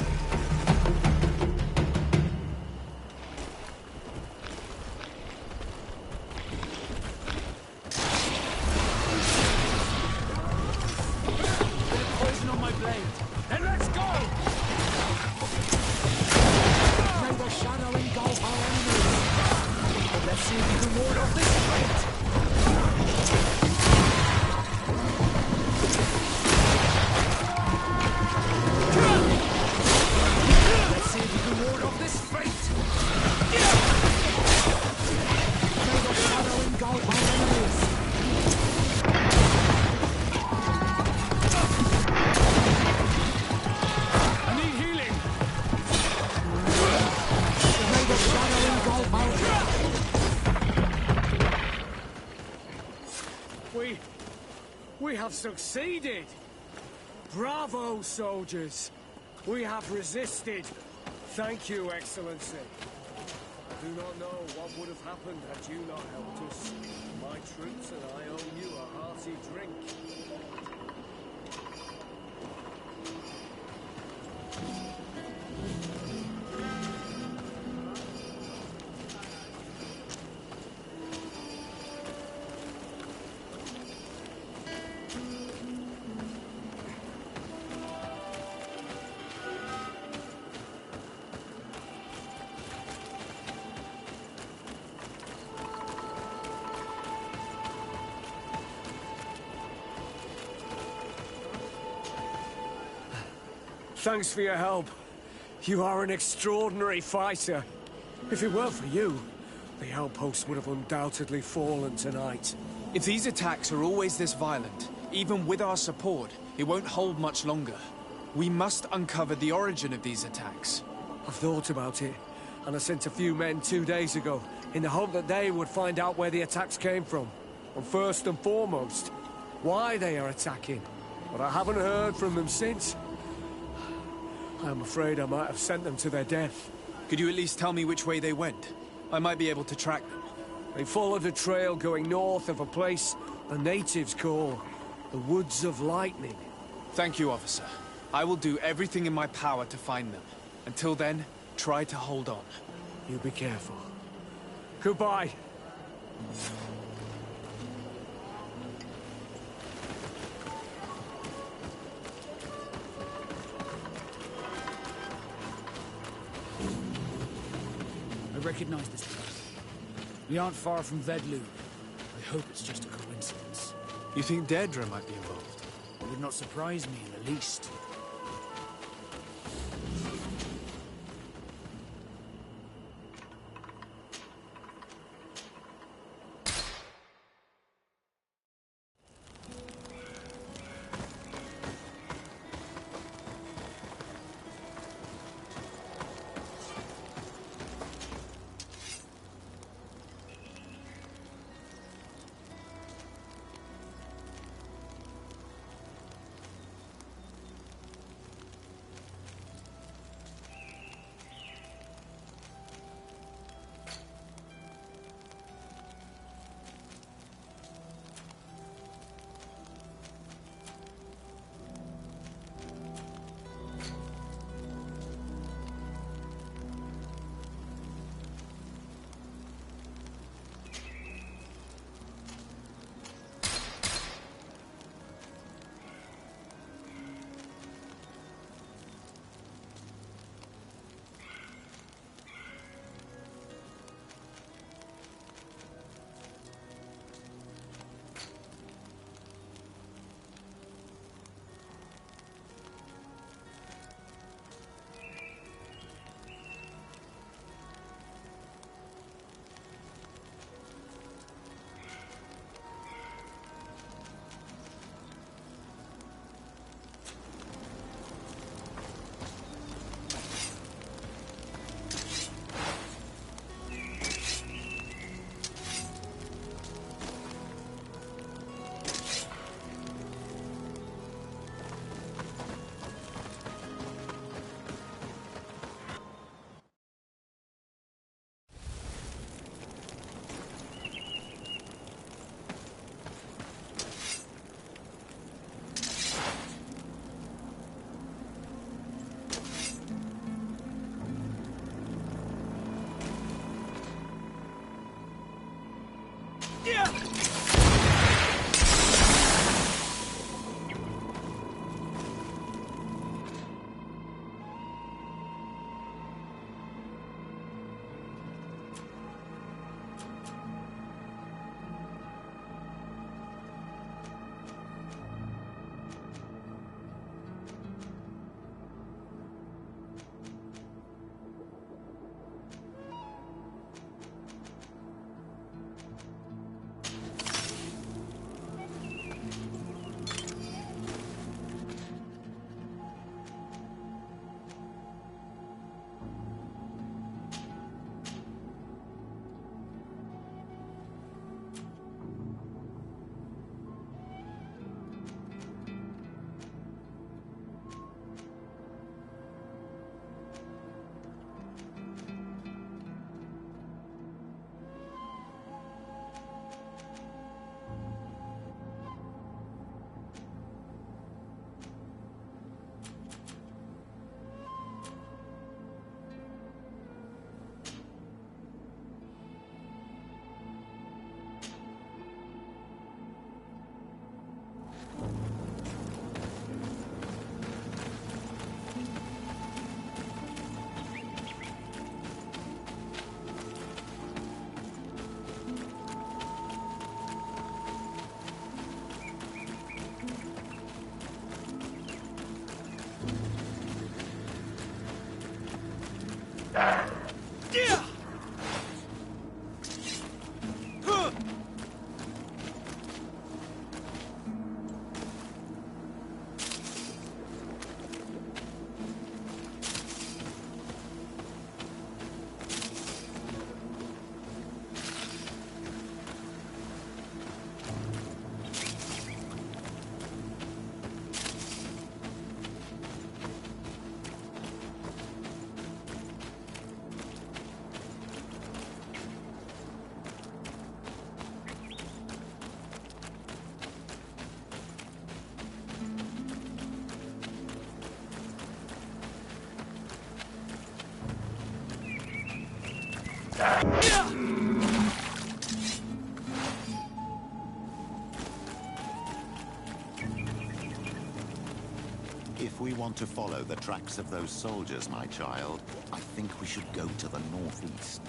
We have succeeded! Bravo, soldiers! We have resisted! Thank you, Excellency. I do not know what would have happened had you not helped us. My troops and I owe you a hearty drink. Thanks for your help. You are an extraordinary fighter. If it weren't for you, the outpost would have undoubtedly fallen tonight. If these attacks are always this violent, even with our support, it won't hold much longer. We must uncover the origin of these attacks. I've thought about it, and I sent a few men 2 days ago, in the hope that they would find out where the attacks came from. And first and foremost, why they are attacking. But I haven't heard from them since. I'm afraid I might have sent them to their death. Could you at least tell me which way they went? I might be able to track them. They followed a trail going north of a place the natives call the Woods of Lightning. Thank you, officer. I will do everything in my power to find them. Until then, try to hold on. You be careful. Goodbye. I recognize this place. We aren't far from Vedlu. I hope it's just a coincidence. You think Daedra might be involved? It would not surprise me in the least. If we want to follow the tracks of those soldiers, my child, I think we should go to the northeast.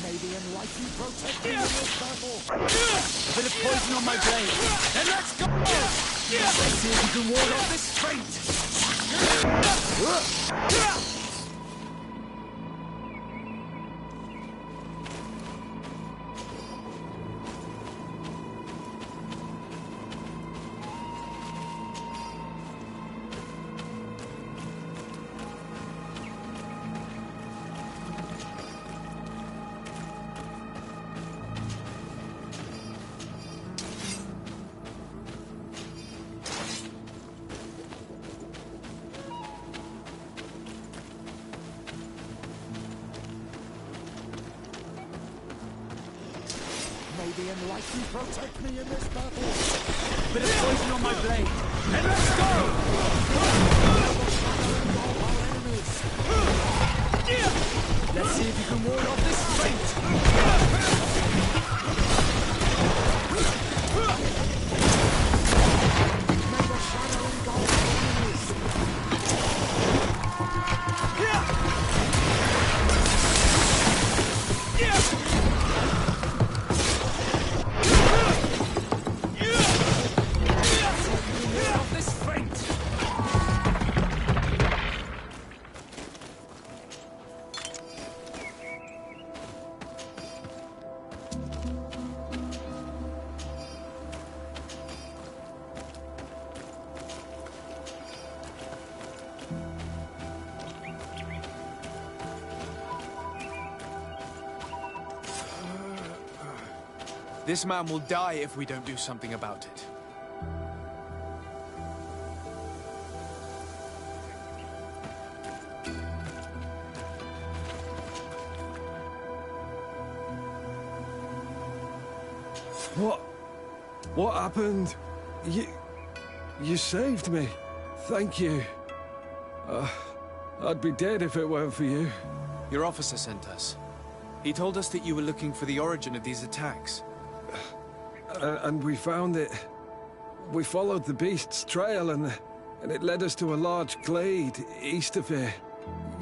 May the enlightened protect me in this battle. A bit of poison on my blade. Then let's go! Let's see if you can ward off this fate! May the enlightened protect me in this battle. A bit of poison on my blade. And let's go! Let's see if you can ward off this fate! This man will die if we don't do something about it. What happened? You saved me. Thank you. I'd be dead if it weren't for you. Your officer sent us. He told us that you were looking for the origin of these attacks. And we found it. We followed the beast's trail and it led us to a large glade east of here.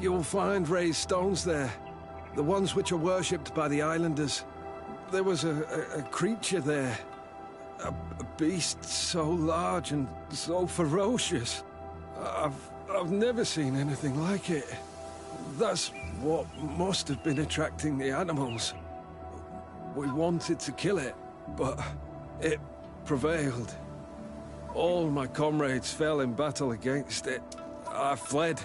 You'll find raised stones there. The ones which are worshipped by the islanders. There was a creature there. A beast so large and so ferocious. I've never seen anything like it. That's what must have been attracting the animals. We wanted to kill it, but it prevailed. All my comrades fell in battle against it. I fled.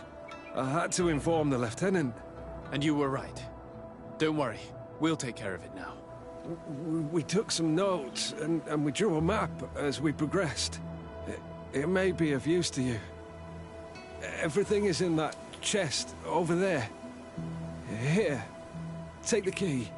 I had to inform the lieutenant. And you were right. Don't worry, we'll take care of it now. We took some notes, and we drew a map as we progressed. It may be of use to you. Everything is in that chest over there. Here, take the key.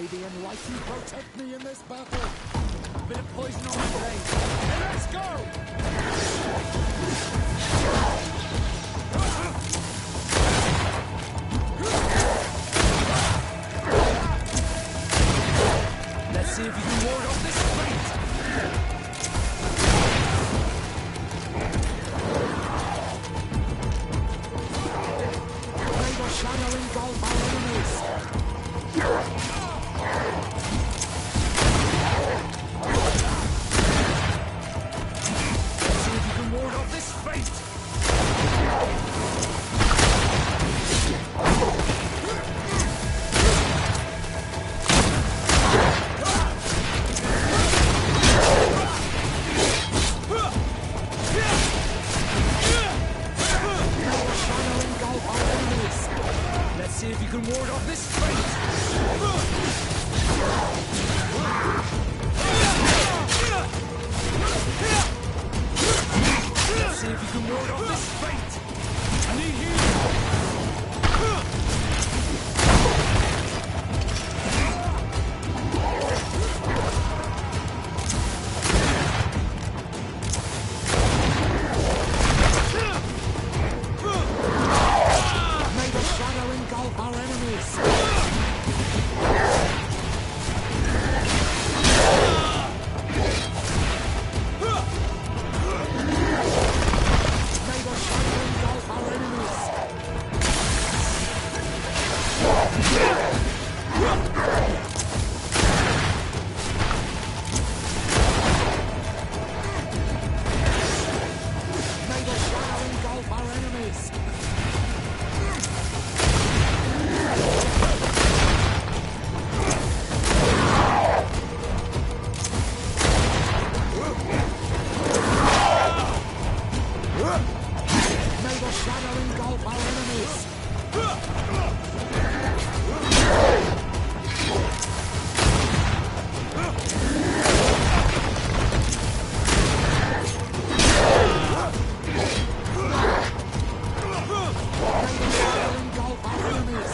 May the Enlightened protect me in this battle. A bit of poison on my blade. And let's go! Let's see if you can ward off this fate. May the shadow engulf our enemies. Let's see if you can ward off this fate. Let's see if you can ward off this fate. Let's see if you can ward off this fate. I need healing. May the shadow engulf our enemies. May the shadow engulf our enemies. May the shadow engulf our enemies. May the shadow engulf our enemies. May the shadow engulf our enemies.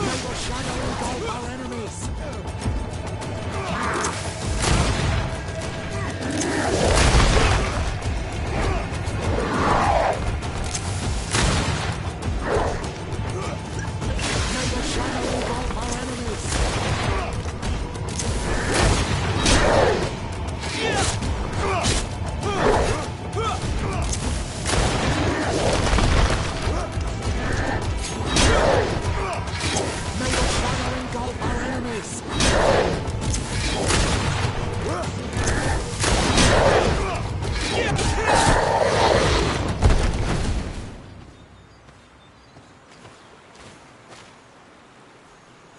May the shadow engulf our enemies. May the shadow engulf our enemies. May the shadow engulf our enemies.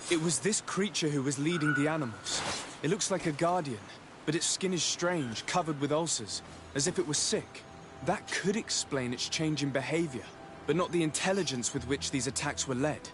It was this creature who was leading the animals. It looks like a guardian, but its skin is strange, covered with ulcers, as if it was sick. That could explain its change in behavior, but not the intelligence with which these attacks were led.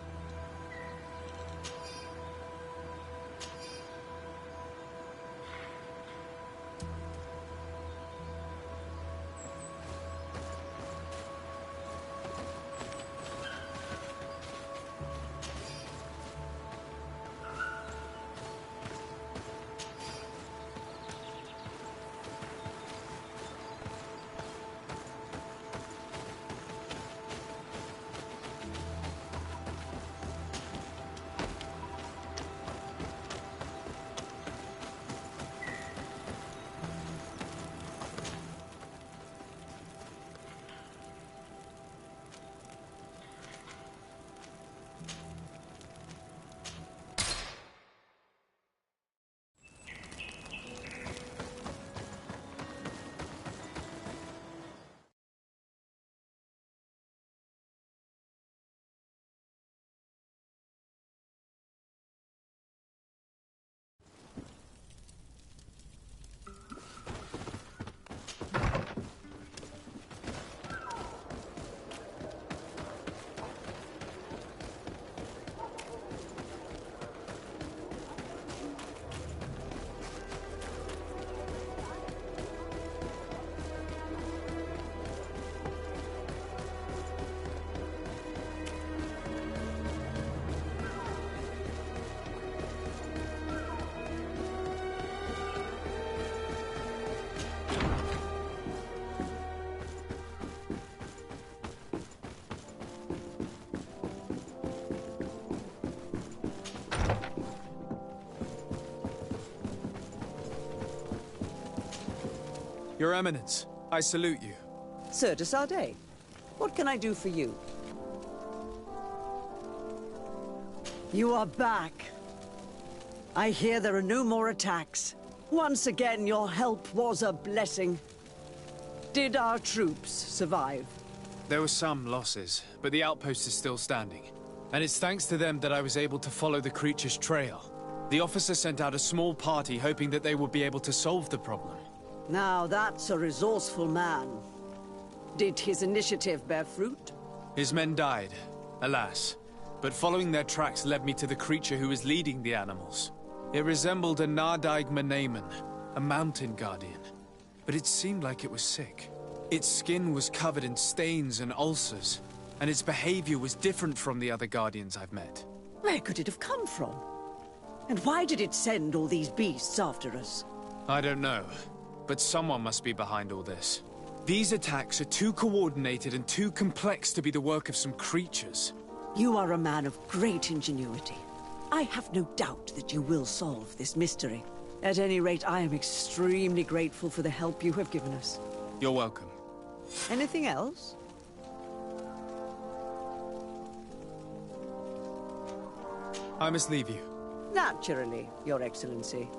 Your Eminence, I salute you. Sir de Sardet, what can I do for you? You are back. I hear there are no more attacks. Once again, your help was a blessing. Did our troops survive? There were some losses, but the outpost is still standing. And it's thanks to them that I was able to follow the creature's trail. The officer sent out a small party hoping that they would be able to solve the problem. Now that's a resourceful man. Did his initiative bear fruit? His men died, alas. But following their tracks led me to the creature who was leading the animals. It resembled a Nardaig Menaemon, a mountain guardian. But it seemed like it was sick. Its skin was covered in stains and ulcers, and its behavior was different from the other guardians I've met. Where could it have come from? And why did it send all these beasts after us? I don't know, but someone must be behind all this. These attacks are too coordinated and too complex to be the work of some creatures. You are a man of great ingenuity. I have no doubt that you will solve this mystery. At any rate, I am extremely grateful for the help you have given us. You're welcome. Anything else? I must leave you. Naturally, Your Excellency.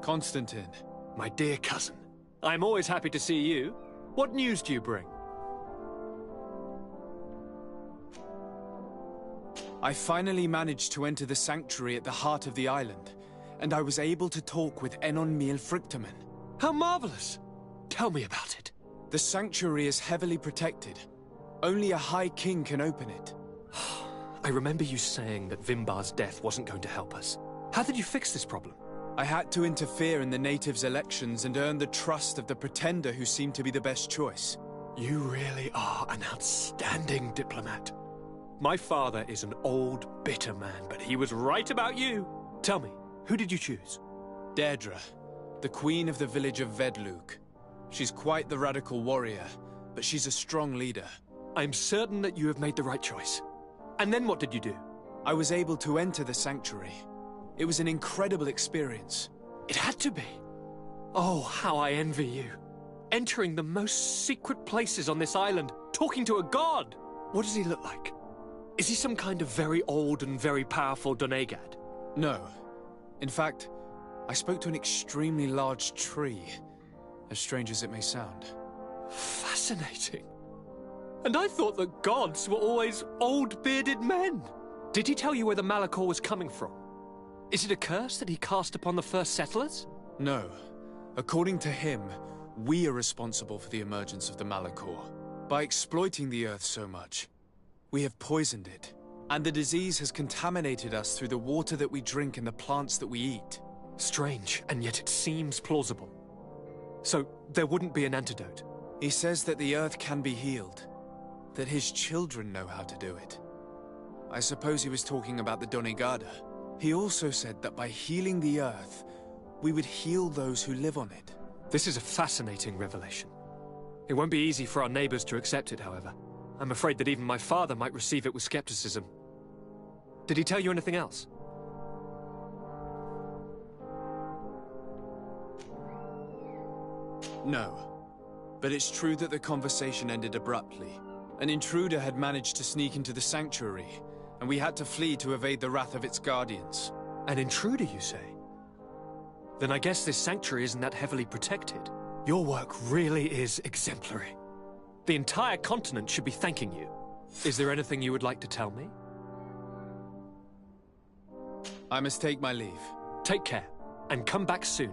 Constantine. My dear cousin, I'm always happy to see you. What news do you bring? I finally managed to enter the sanctuary at the heart of the island, and I was able to talk with Enon Miel Frictamen. How marvelous! Tell me about it. The sanctuary is heavily protected. Only a High King can open it. I remember you saying that Vimbar's death wasn't going to help us. How did you fix this problem? I had to interfere in the natives' elections and earn the trust of the pretender who seemed to be the best choice. You really are an outstanding diplomat. My father is an old, bitter man, but he was right about you. Tell me, who did you choose? Deirdre, the queen of the village of Vedlug. She's quite the radical warrior, but she's a strong leader. I'm certain that you have made the right choice. And then what did you do? I was able to enter the sanctuary. It was an incredible experience. It had to be. Oh, how I envy you. Entering the most secret places on this island, talking to a god. What does he look like? Is he some kind of very old and very powerful Donegad? No. In fact, I spoke to an extremely large tree, as strange as it may sound. Fascinating. And I thought that gods were always old, bearded men. Did he tell you where the Malachor was coming from? Is it a curse that he cast upon the first settlers? No. According to him, we are responsible for the emergence of the Malachor. By exploiting the Earth so much, we have poisoned it. And the disease has contaminated us through the water that we drink and the plants that we eat. Strange, and yet it seems plausible. So, there wouldn't be an antidote? He says that the Earth can be healed. That his children know how to do it. I suppose he was talking about the Donegada. He also said that by healing the Earth, we would heal those who live on it. This is a fascinating revelation. It won't be easy for our neighbors to accept it, however. I'm afraid that even my father might receive it with skepticism. Did he tell you anything else? No. But it's true that the conversation ended abruptly. An intruder had managed to sneak into the sanctuary, and we had to flee to evade the wrath of its guardians. An intruder, you say? Then I guess this sanctuary isn't that heavily protected. Your work really is exemplary. The entire continent should be thanking you. Is there anything you would like to tell me? I must take my leave. Take care, and come back soon.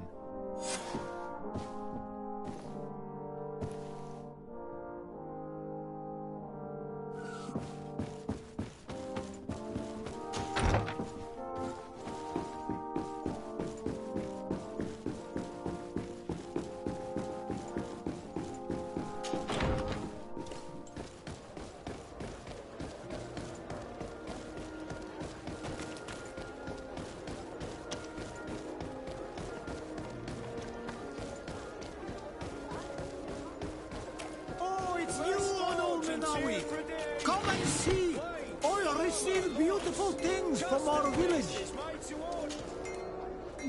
Come and see! I received beautiful things from our village.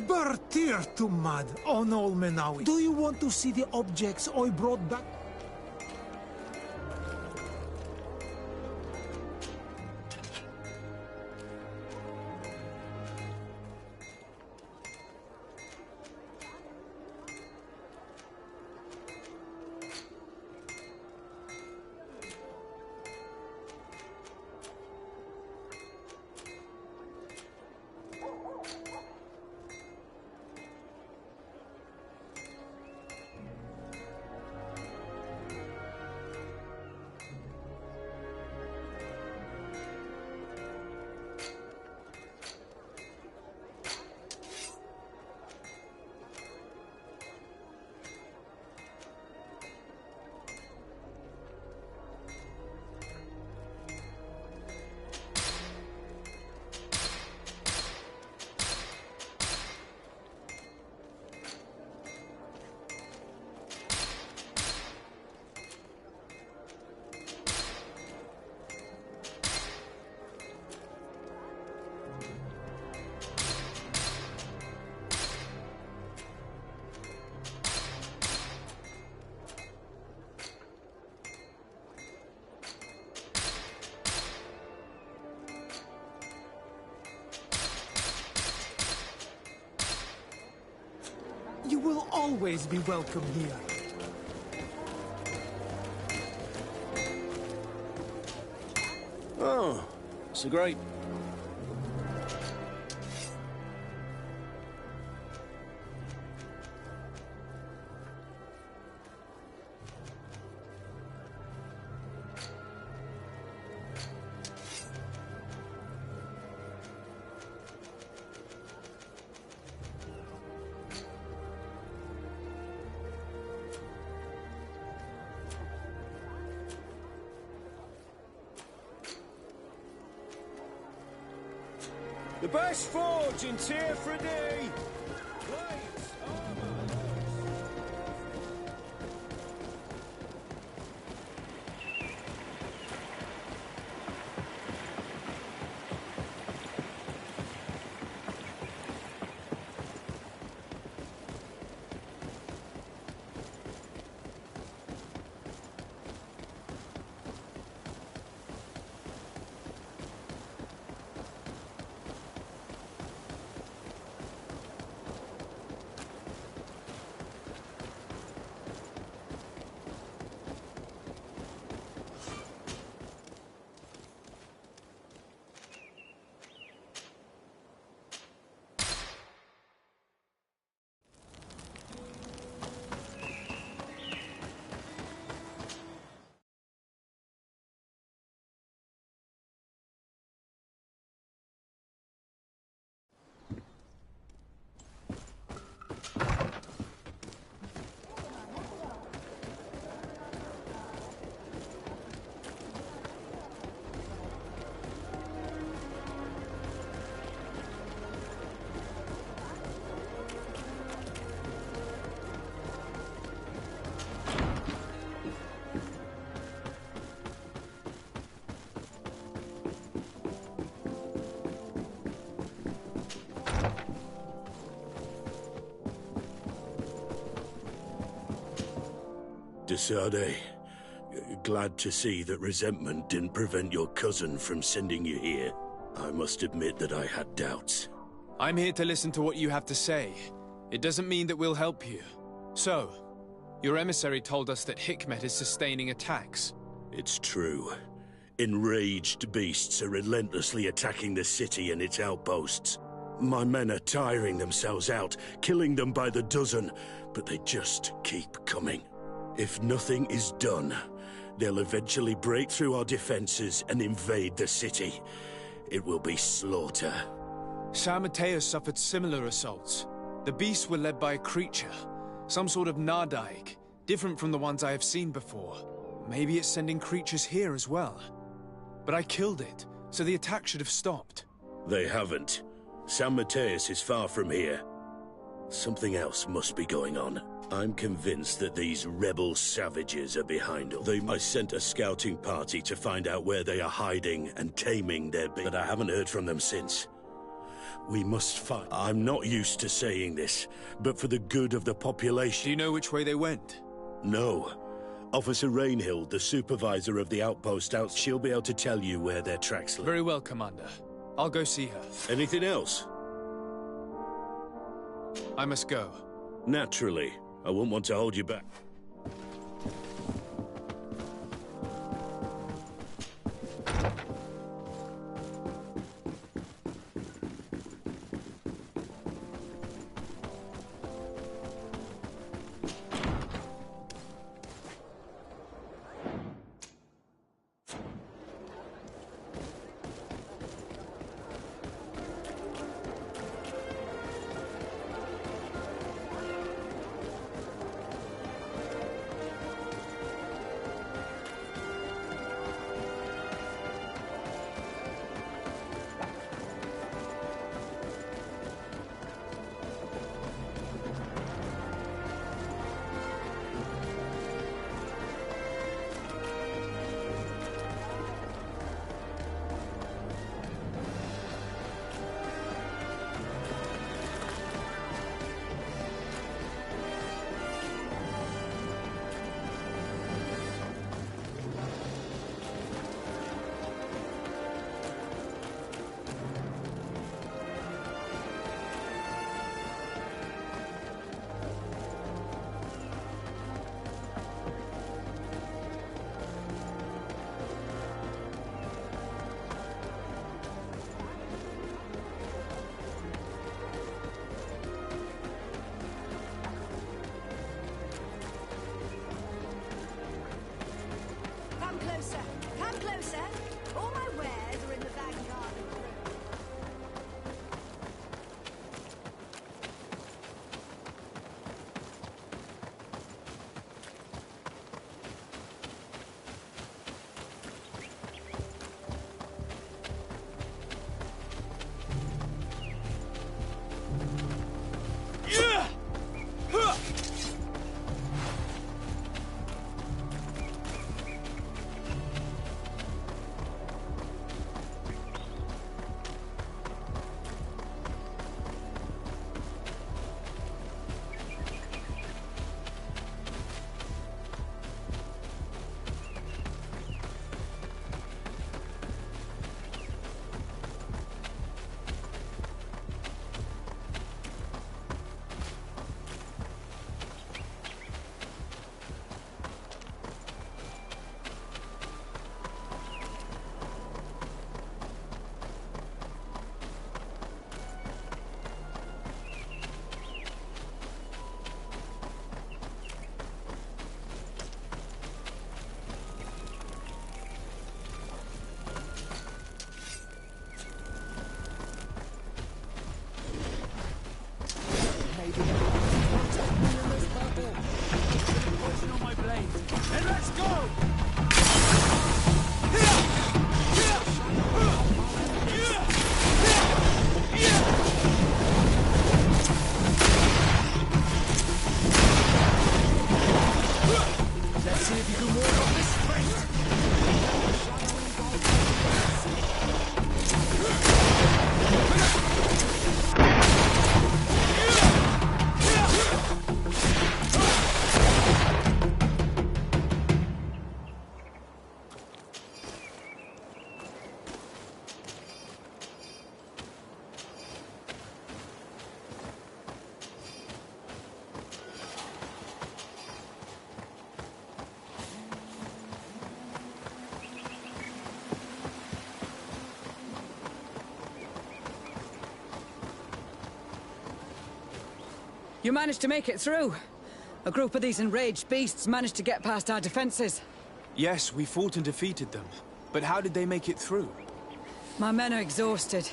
Bertir to mad on Olmenawi. Do you want to see the objects I brought back? You will always be welcome here. Oh, so great. The best forge in Tyr Fradee! Desade, glad to see that resentment didn't prevent your cousin from sending you here. I must admit that I had doubts. I'm here to listen to what you have to say. It doesn't mean that we'll help you. So, your emissary told us that Hikmet is sustaining attacks. It's true. Enraged beasts are relentlessly attacking the city and its outposts. My men are tiring themselves out, killing them by the dozen, but they just keep coming. If nothing is done, they'll eventually break through our defenses and invade the city. It will be slaughter. San Mateo suffered similar assaults. The beasts were led by a creature, some sort of Nardaig, different from the ones I have seen before. Maybe it's sending creatures here as well. But I killed it, so the attack should have stopped. They haven't. San Mateus is far from here. Something else must be going on. I'm convinced that these rebel savages are behind all. I sent a scouting party to find out where they are hiding and taming their beasts, but I haven't heard from them since. We must fight. I'm not used to saying this, but for the good of the population... Do you know which way they went? No. Officer Rainhill, the supervisor of the outpost she'll be able to tell you where their tracks lead. Very well, Commander. I'll go see her. Anything else? I must go. Naturally. I wouldn't want to hold you back. Come closer. All my wares are in the back garden. You managed to make it through. A group of these enraged beasts managed to get past our defenses. Yes, we fought and defeated them. But how did they make it through? My men are exhausted.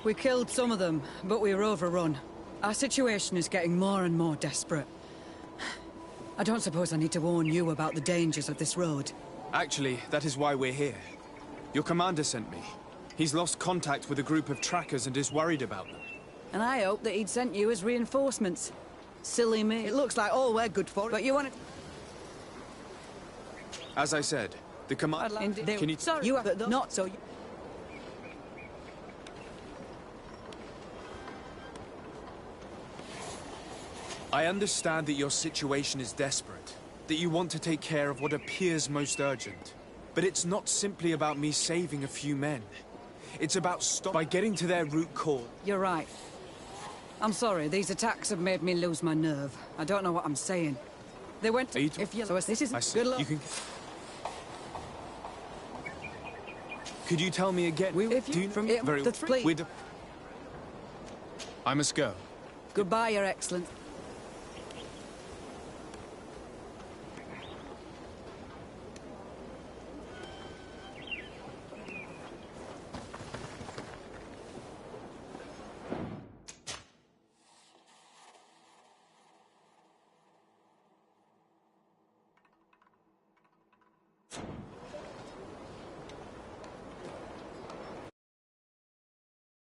We killed some of them, but we were overrun. Our situation is getting more and more desperate. I don't suppose I need to warn you about the dangers of this road. Actually, that is why we're here. Your commander sent me. He's lost contact with a group of trackers and is worried about them. And I hope that he'd sent you as reinforcements. Silly me. It looks like all we're good for. But you wanted... As I said, the commander... Can you... Sorry, you have not so... I understand that your situation is desperate, that you want to take care of what appears most urgent. But it's not simply about me saving a few men. It's about by getting to their root cause. You're right. I'm sorry, these attacks have made me lose my nerve. I don't know what I'm saying. They went... If you... So this is... Good luck. You can... Could you tell me again? I must go. Goodbye, Your Excellency.